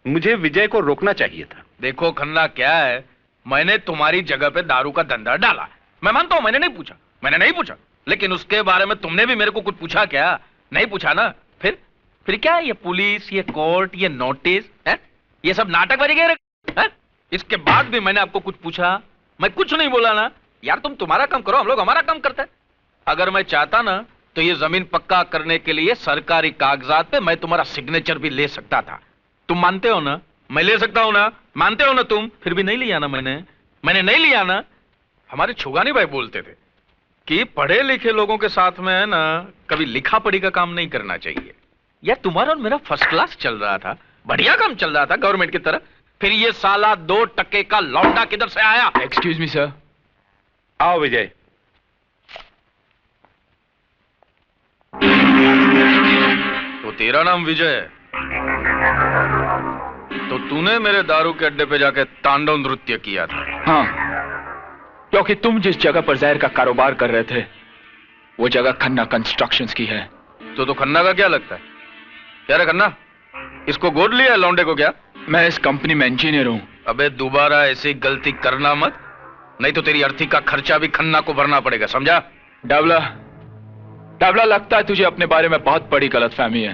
मुझे विजय को रोकना चाहिए था। देखो खन्ना, क्या है, मैंने तुम्हारी जगह पे दारू का धंधा डाला, मैं मानता हूं, मैंने नहीं पूछा, लेकिन उसके बारे में तुमने भी मेरे को कुछ पूछा क्या? नहीं पूछा ना? फिर क्या ये पुलिस, ये कोर्ट, ये नोटिस है, ये सब नाटक बनी गए? इसके बाद भी मैंने आपको कुछ पूछा? मैं कुछ नहीं बोला ना यार। तुम तुम्हारा काम करो, हम लोग हमारा काम करते हैं। अगर मैं चाहता ना तो ये जमीन पक्का करने के लिए सरकारी कागजात पे मैं तुम्हारा सिग्नेचर भी ले सकता था। तुम मानते हो ना? मैं ले सकता हूं ना? मानते हो ना तुम? फिर भी नहीं लिया ना मैंने नहीं लिया ना। हमारे छुगानी भाई बोलते थे कि पढ़े लिखे लोगों के साथ में है ना कभी लिखा पढ़ी का काम नहीं करना चाहिए। यार तुम्हारा और मेरा फर्स्ट क्लास चल रहा था, बढ़िया काम चल रहा था गवर्नमेंट की तरह। फिर ये साला 2 टके का लौंडा किधर से आया? Excuse me sir. आओ विजय। तो तेरा नाम विजय है, तो तूने मेरे दारू के अड्डे पे जाके तांडव नृत्य किया था? हाँ, क्योंकि तुम जिस जगह पर जहर का कारोबार कर रहे थे वो जगह खन्ना कंस्ट्रक्शंस की है। तो खन्ना का क्या लगता है? क्या रे खन्ना, इसको गोद लिया है लौंडे को क्या? मैं इस कंपनी में इंजीनियर हूं। अबे दोबारा ऐसी गलती करना मत, नहीं तो तेरी अर्थी का खर्चा भी खन्ना को भरना पड़ेगा, समझा? डाबला, लगता है तुझे अपने बारे में बहुत बड़ी गलतफहमी है।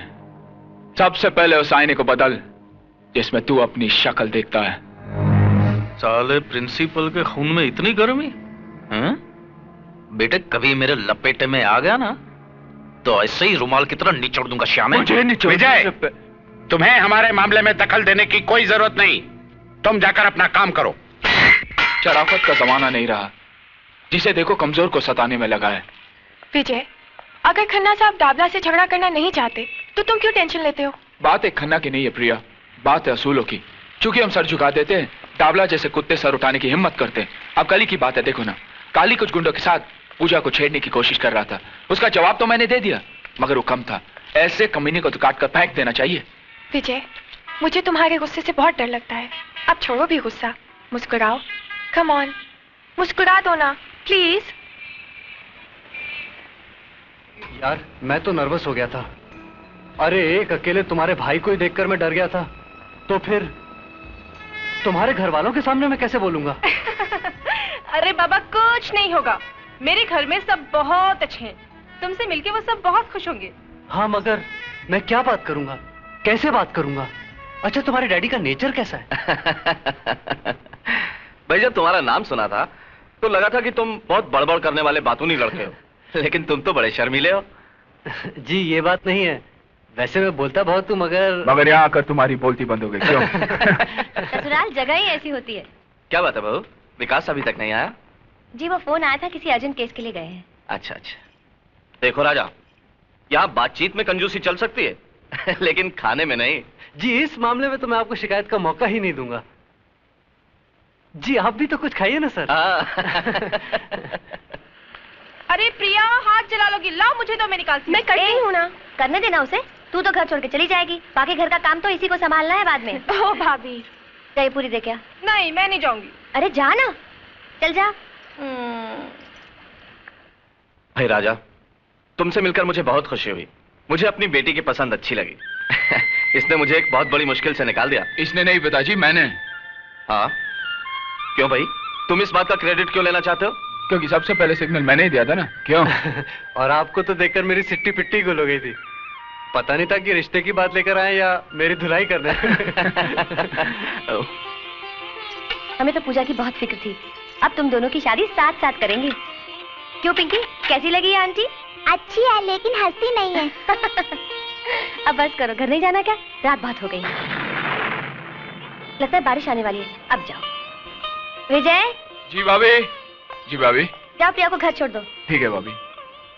सबसे पहले उस आईने को बदल जिसमें तू अपनी शक्ल देखता है। साले प्रिंसिपल के खून में इतनी गर्मी हैं? बेटे कभी मेरे लपेटे में आ गया ना तो ऐसे ही रुमाल की तरह निचोड़ दूंगा श्याम। विजय, तुम्हें हमारे मामले में दखल देने की कोई जरूरत नहीं, तुम जाकर अपना काम करो। शराफत का जमाना नहीं रहा, जिसे देखो कमजोर को सताने में लगा है। विजय, अगर खन्ना साहब डाबला से झगड़ा करना नहीं चाहते तो तुम क्यों टेंशन लेते हो? बात एक खन्ना की नहीं है प्रिया, बात है असूलों की। चूंकि हम सर झुका देते हैं, डाबला जैसे कुत्ते सर उठाने की हिम्मत करते हैं। अब काली की बात है, देखो ना, काली कुछ गुंडों के साथ पूजा को छेड़ने की कोशिश कर रहा था। उसका जवाब तो मैंने दे दिया, मगर वो कम था। ऐसे कमीने को तो काट कर फेंक देना चाहिए। विजय, मुझे तुम्हारे गुस्से से बहुत डर लगता है। अब छोड़ो भी गुस्सा, मुस्कुराओ। कम ऑन, मुस्कुरा दो ना प्लीज। यार मैं तो नर्वस हो गया था। अरे एक अकेले तुम्हारे भाई को ही देखकर मैं डर गया था, तो फिर तुम्हारे घर वालों के सामने मैं कैसे बोलूंगा? अरे बाबा कुछ नहीं होगा, मेरे घर में सब बहुत अच्छे हैं। तुमसे मिलके वो सब बहुत खुश होंगे। हाँ मगर मैं क्या बात करूंगा, कैसे बात करूंगा? अच्छा तुम्हारे डैडी का नेचर कैसा है? भाई जब तुम्हारा नाम सुना था तो लगा था कि तुम बहुत बड़बड़ करने वाले बातूनी लड़के हो, लेकिन तुम तो बड़े शर्मीले हो। जी ये बात नहीं है, वैसे मैं बोलता बहुत हूँ मगर यहाँ आकर तुम्हारी बोलती बंद हो गई क्यों? ससुराल जगह ही ऐसी होती है। क्या बात है बहू, विकास अभी तक नहीं आया? जी वो फोन आया था, किसी अर्जेंट केस के लिए गए हैं। अच्छा अच्छा। देखो राजा, यहाँ बातचीत में कंजूसी चल सकती है लेकिन खाने में नहीं। जी इस मामले में तो मैं आपको शिकायत का मौका ही नहीं दूंगा। जी आप भी तो कुछ खाइए ना सर। अरे प्रिया हाथ जला लोगी, लाओ मुझे दो, मैं निकालती। मैं करती हूँ ना। करने देना उसे, तू तो घर छोड़ के चली जाएगी, बाकी घर का काम तो इसी को संभालना है बाद में। ओ भाभी, दही पूरी दे क्या? नहीं मैं नहीं जाऊंगी। अरे जा ना, चल जा। भाई राजा, तुमसे मिलकर मुझे बहुत खुशी हुई। मुझे अपनी बेटी की पसंद अच्छी लगी इसने मुझे एक बहुत बड़ी मुश्किल से निकाल दिया। इसने नहीं पिताजी, मैंने। हाँ क्यों भाई, तुम इस बात का क्रेडिट क्यों लेना चाहते हो? क्योंकि सबसे पहले सिग्नल मैंने ही दिया था ना। क्यों? और आपको तो देखकर मेरी सिट्टी पिट्टी गुल हो गई थी। पता नहीं था कि रिश्ते की बात लेकर आए या मेरी धुलाई करने। हमें तो पूजा की बहुत फिक्र थी, अब तुम दोनों की शादी साथ साथ करेंगी। क्यों पिंकी, कैसी लगी आंटी? अच्छी है लेकिन हंसती नहीं है। अब बस करो, घर नहीं जाना क्या? रात बहुत हो गई, लगता है बारिश आने वाली है, अब जाओ। विजय। जी भाभी। जी भाभी। जाओ प्रिया को घर छोड़ दो। ठीक है भाभी,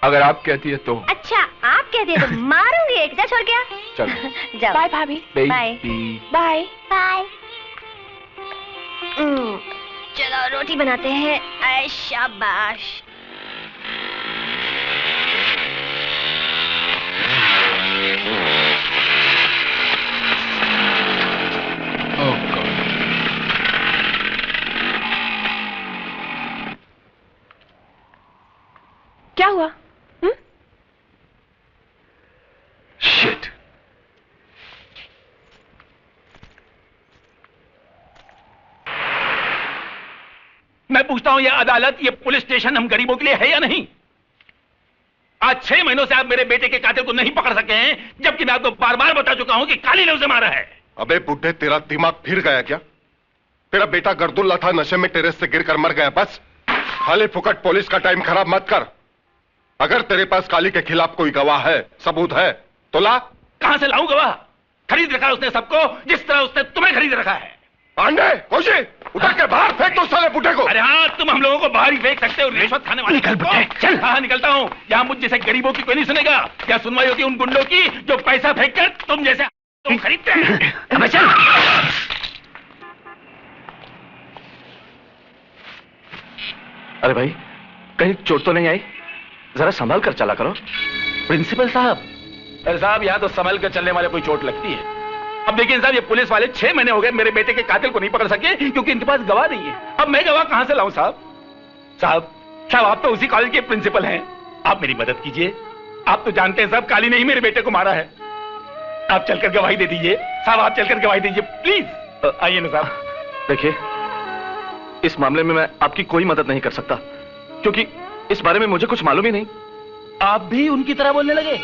अगर आप कहती है तो। अच्छा आप कहती है तो मारूंगी एक, जा छोड़ गया। चलो जाओ। बाय भाभी। Bye bye bye. चलो रोटी बनाते हैं। ऐ शाबाश। क्या हुआ? शिट। मैं पूछता हूं, ये अदालत, ये पुलिस स्टेशन हम गरीबों के लिए है या नहीं? आज 6 महीनों से आप मेरे बेटे के कातिल को नहीं पकड़ सके हैं, जबकि मैं आपको बार बार बता चुका हूं कि काली ने उसे मारा है। अबे बुड्ढे, तेरा दिमाग फिर गया क्या? तेरा बेटा गर्दुल्ला था, नशे में टेरेस से गिरकर मर गया। बस खाली फुकट पुलिस का टाइम खराब मत कर। अगर तेरे पास काली के खिलाफ कोई गवाह है, सबूत है तो ला। कहां से लाऊं गवाह? खरीद रखा उसने सबको, जिस तरह उसने तुम्हें खरीद रखा है। पांडे, खुशी उतर के बाहर फेंक दो साले बुड्ढे को। अरे हाँ, तुम हम लोगों को बाहर ही फेंक सकते हो, रिश्वत खाने वाले। निकल बुड्ढे, चल। हाँ निकलता हूँ। यहाँ मुझ जैसे गरीबों की कोई नहीं सुनेगा। क्या सुनवाई होती है उन गुंडों की जो पैसा फेंक कर तुम जैसे तुम खरीदते हैं। अब चल। अरे भाई, कहीं चोट तो नहीं आई? जरा संभाल कर चला करो। प्रिंसिपल साहब। अरे साहब, यहाँ तो संभल कर चलने वाले कोई चोट लगती है। अब देखिए साहब, ये पुलिस वाले 6 महीने हो गए मेरे बेटे के कातिल को नहीं पकड़ सके क्योंकि इनके पास गवाह नहीं है। अब मैं गवाह कहां से लाऊं साहब? साहब आप तो उसी कॉलेज के प्रिंसिपल हैं, आप मेरी मदद कीजिए। आप तो जानते हैं साहब, काली ने ही मेरे बेटे को मारा है। आप चलकर गवाही दे दीजिए साहब, आप चलकर गवाही दीजिए प्लीज। आइए ना साहब। देखिए, इस मामले में मैं आपकी कोई मदद नहीं कर सकता क्योंकि इस बारे में मुझे कुछ मालूम ही नहीं। आप भी उनकी तरह बोलने लगे?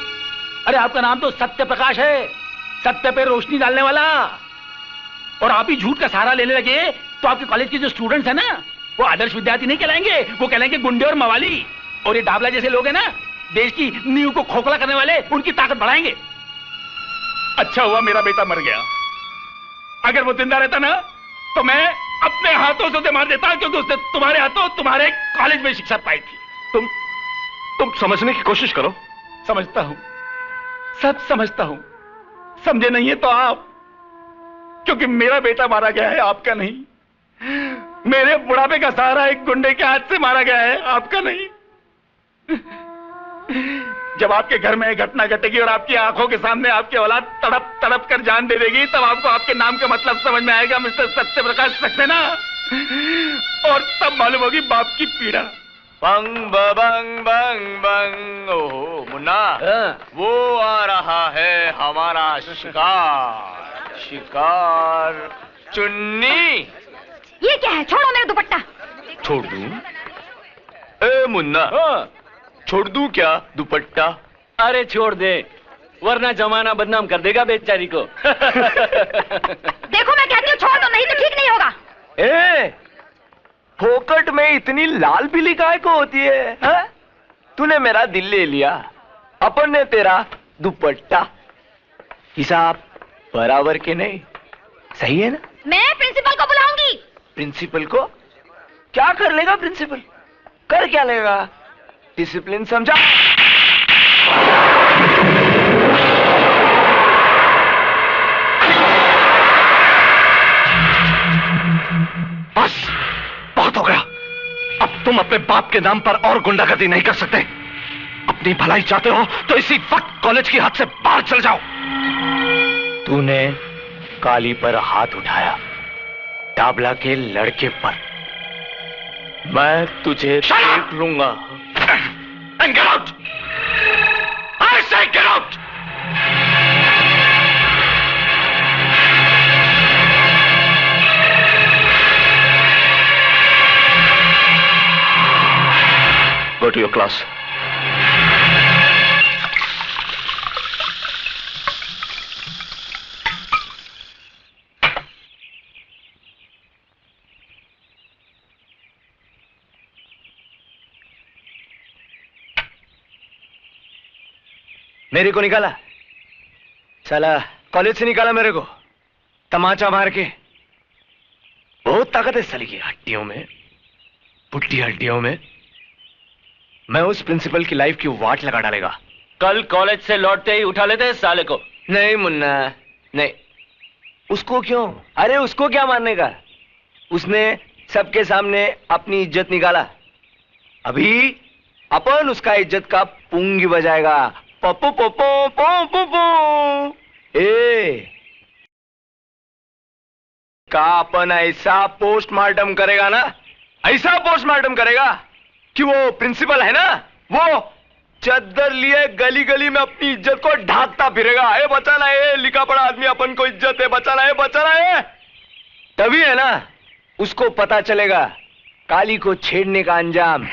अरे आपका नाम तो सत्य प्रकाश है, सत्य पे रोशनी डालने वाला। और आप ही झूठ का सहारा लेने लगे तो आपके कॉलेज के जो स्टूडेंट्स हैं ना, वो आदर्श विद्यार्थी नहीं कहलाएंगे, वो कहलाएंगे गुंडे और मवाली। और ये डाबला जैसे लोग हैं ना, देश की नींव को खोखला करने वाले, उनकी ताकत बढ़ाएंगे। अच्छा हुआ मेरा बेटा मर गया, अगर वो जिंदा रहता ना तो मैं अपने हाथों से उसे मार देता, क्योंकि उसने तुम्हारे हाथों तुम्हारे कॉलेज में शिक्षा पाई थी। तुम समझने की कोशिश करो। समझता हूं, सब समझता हूं। समझे नहीं है तो आप, क्योंकि मेरा बेटा मारा गया है, आपका नहीं। मेरे बुढ़ापे का सहारा एक गुंडे के हाथ से मारा गया है, आपका नहीं। जब आपके घर में एक घटना घटेगी और आपकी आंखों के सामने आपकी औलाद तड़प तड़प कर जान दे देगी, तब आपको आपके नाम का मतलब समझ में आएगा मिस्टर सत्यप्रकाश सक्सेना, और तब मालूम होगी बाप की पीड़ा। बंग बंग बंग बंग। ओहो मुन्ना, वो आ रहा है हमारा शिकार। शिकार चुन्नी। ये क्या है? छोड़ो मेरा दुपट्टा। छोड़ दूं? ए मुन्ना, छोड़ दूं क्या दुपट्टा? अरे छोड़ दे, वरना जमाना बदनाम कर देगा बेचारी को। देखो मैं कहती हूँ छोड़ दो, नहीं तो ठीक नहीं होगा। ए, फोकट में इतनी लाल पीली काय को होती है, हा? तूने मेरा दिल ले लिया, अपन ने तेरा दुपट्टा। हिसाब बराबर के नहीं, सही है ना? मैं प्रिंसिपल को बुलाऊंगी। प्रिंसिपल को? क्या कर लेगा प्रिंसिपल? कर क्या लेगा? डिसिप्लिन समझा? बस बहुत हो गया। अब तुम अपने बाप के नाम पर और गुंडागर्दी नहीं कर सकते। अपनी भलाई चाहते हो तो इसी वक्त कॉलेज की हद से बाहर चल जाओ। तूने काली पर हाथ उठाया, डाबला के लड़के पर। मैं तुझे देख लूंगा। And get out! I say get out! Go to your class. मेरे को निकाला, साला कॉलेज से निकाला मेरे को तमाचा मार के। बहुत ताकत है साली की हड्डियों में, पुट्टी हड्डियों में। मैं उस प्रिंसिपल की लाइफ की वाट लगा डालेगा। कल कॉलेज से लौटते ही उठा लेते हैं साले को। नहीं मुन्ना नहीं। उसको क्यों? अरे उसको क्या मारने का? उसने सबके सामने अपनी इज्जत निकाला। अभी अपन उसका इज्जत का पुंगी बजाएगा। पप्पू पप्पू पप्पू पप्पू। ए का अपन ऐसा पोस्टमार्टम करेगा ना, ऐसा पोस्टमार्टम करेगा कि वो प्रिंसिपल है ना, वो चद्दर लिए गली गली में अपनी इज्जत को ढांकता फिरेगा। ए बचाना है, लिखा पड़ा आदमी अपन को इज्जत है, बचाना है, बचाना है। तभी है ना उसको पता चलेगा काली को छेड़ने का अंजाम।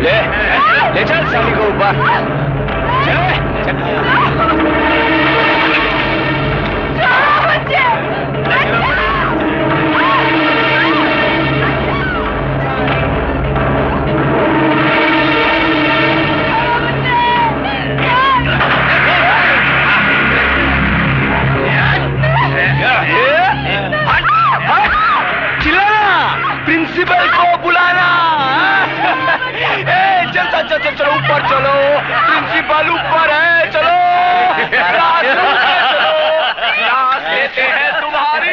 ले चल साली को ऊपर। प्रिंसिपल को बुलाना। चल चल चलो ऊपर चलो, प्रिंसिपल ऊपर है, चलो क्लास लेते हैं तुम्हारी।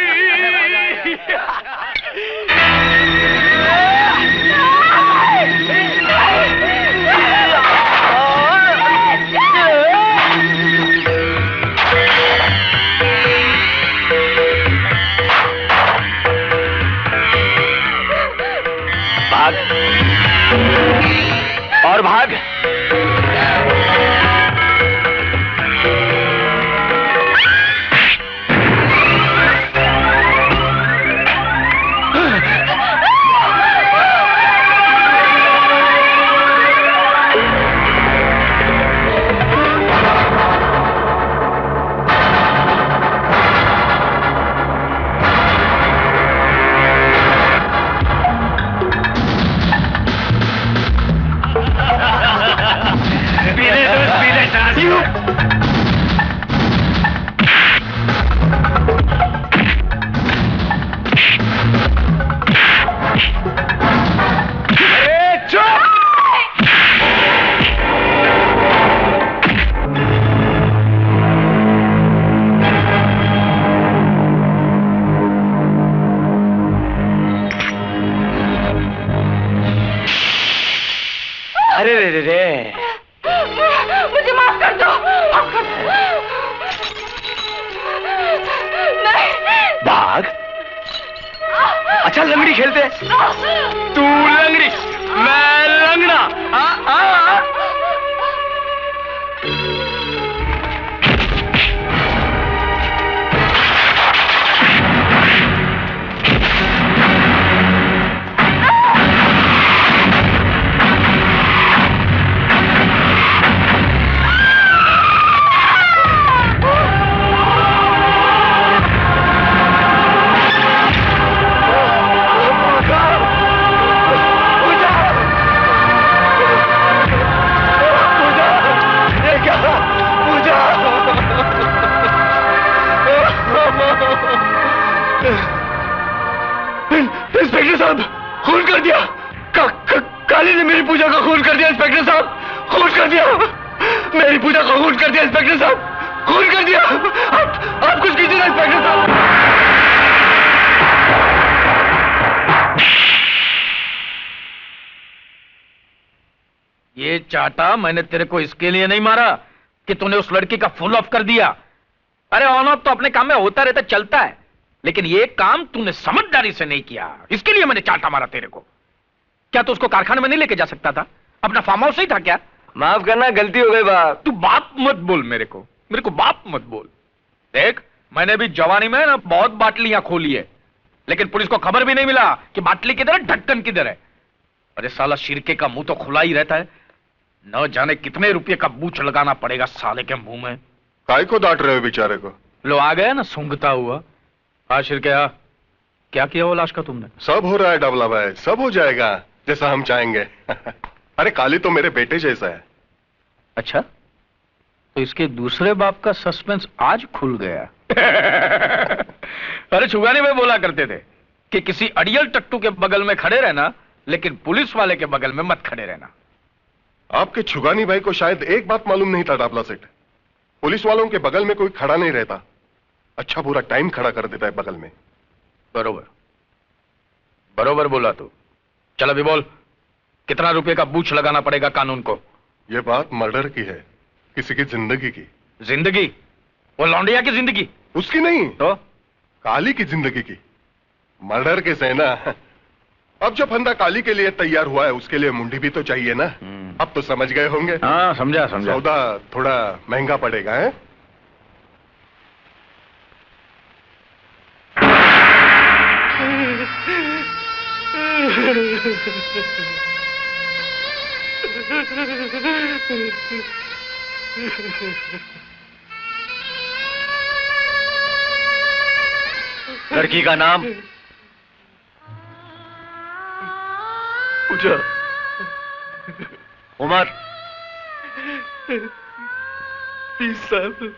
भाग और भाग। अरे रे मुझे माफ कर दो। नहीं। भाग। अच्छा लंगड़ी खेलते हैं। तू लंगड़ी, मैं लंगड़ा। इंस्पेक्टर साहब, खून कर दिया। काली ने मेरी पूजा का खून कर दिया इंस्पेक्टर साहब, खून कर दिया। मेरी पूजा का खून कर दिया इंस्पेक्टर साहब, खून कर दिया। आप कुछ कीजिए ना इंस्पेक्टर साहब। ये चाटा मैंने तेरे को इसके लिए नहीं मारा कि तूने उस लड़की का फुल ऑफ कर दिया। अरे ऑन ऑफ तो अपने काम में होता रहता, चलता है, लेकिन ये काम तूने समझदारी से नहीं किया, इसके लिए मैंने चाटा मारा तेरे को। क्या तू उसको कारखाने में नहीं लेके जा सकता था? अपना फार्म हाउस ही था क्या? माफ करना, गलती हो गई बाप। तू बाप मत बोल मेरे को बाप मत बोल। देख, मैंने भी जवानी में ना बहुत बाटलियां खोली है, लेकिन पुलिस को खबर भी नहीं मिला कि बाटली किधर है, ढक्कन किधर है। अरे साला शिरके का मुंह तो खुला ही रहता है, न जाने कितने रुपए का बूच लगाना पड़ेगा साले के मुंह में। काय को डांट रहे हो बेचारे को? लो आ गया ना सूंघता हुआ। हाँ शिरके, क्या किया वो लाश का तुमने? सब हो रहा है डबला भाई, सब हो जाएगा जैसा हम चाहेंगे। अरे काली तो मेरे बेटे जैसा है। अच्छा, तो इसके दूसरे बाप का सस्पेंस आज खुल गया। अरे छुगानी में बोला करते थे कि किसी अड़ियल टट्टू के बगल में खड़े रहना, लेकिन पुलिस वाले के बगल में मत खड़े रहना। आपके छुगानी भाई को शायद एक बात मालूम नहीं था डाबला सेठ, पुलिस वालों के बगल में कोई खड़ा नहीं रहता, अच्छा पूरा टाइम खड़ा कर देता है बगल में। बरोबर बरोबर बोला तू। चल अभी बोल, कितना रुपए का बूच लगाना पड़ेगा कानून को? यह बात मर्डर की है, किसी की जिंदगी की। जिंदगी? वो लौंडिया की जिंदगी? उसकी नहीं तो काली की जिंदगी की। मर्डर के से ना, अब जो फंदा काली के लिए तैयार हुआ है उसके लिए मुंडी भी तो चाहिए ना। अब तो समझ गए होंगे। हाँ समझा। सौदा थोड़ा महंगा पड़ेगा है? लड़की का नाम? पूजा। उमर? 20 साल।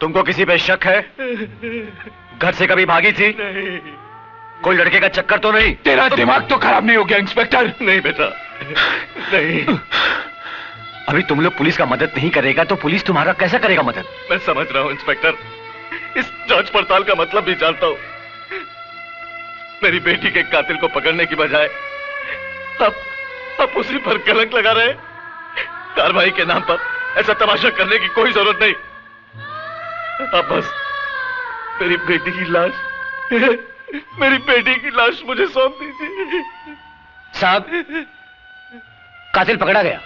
तुमको किसी पे शक है? घर से कभी भागी थी? नहीं। कोई लड़के का चक्कर तो नहीं? तेरा दिमाग तो खराब नहीं हो गया इंस्पेक्टर? नहीं बेटा, नहीं। अभी तुम लोग पुलिस का मदद नहीं करेगा तो पुलिस तुम्हारा कैसा करेगा मदद? मैं समझ रहा हूं इंस्पेक्टर, इस जांच पड़ताल का मतलब भी जानता हूं। मेरी बेटी के कातिल को पकड़ने की बजाय आप उसी पर कलंक लगा रहे। कार्रवाई के नाम पर ऐसा तमाशा करने की कोई जरूरत नहीं। आप बस मेरी बेटी की लाश मुझे सौंप दीजिए। साहब, कातिल पकड़ा गया।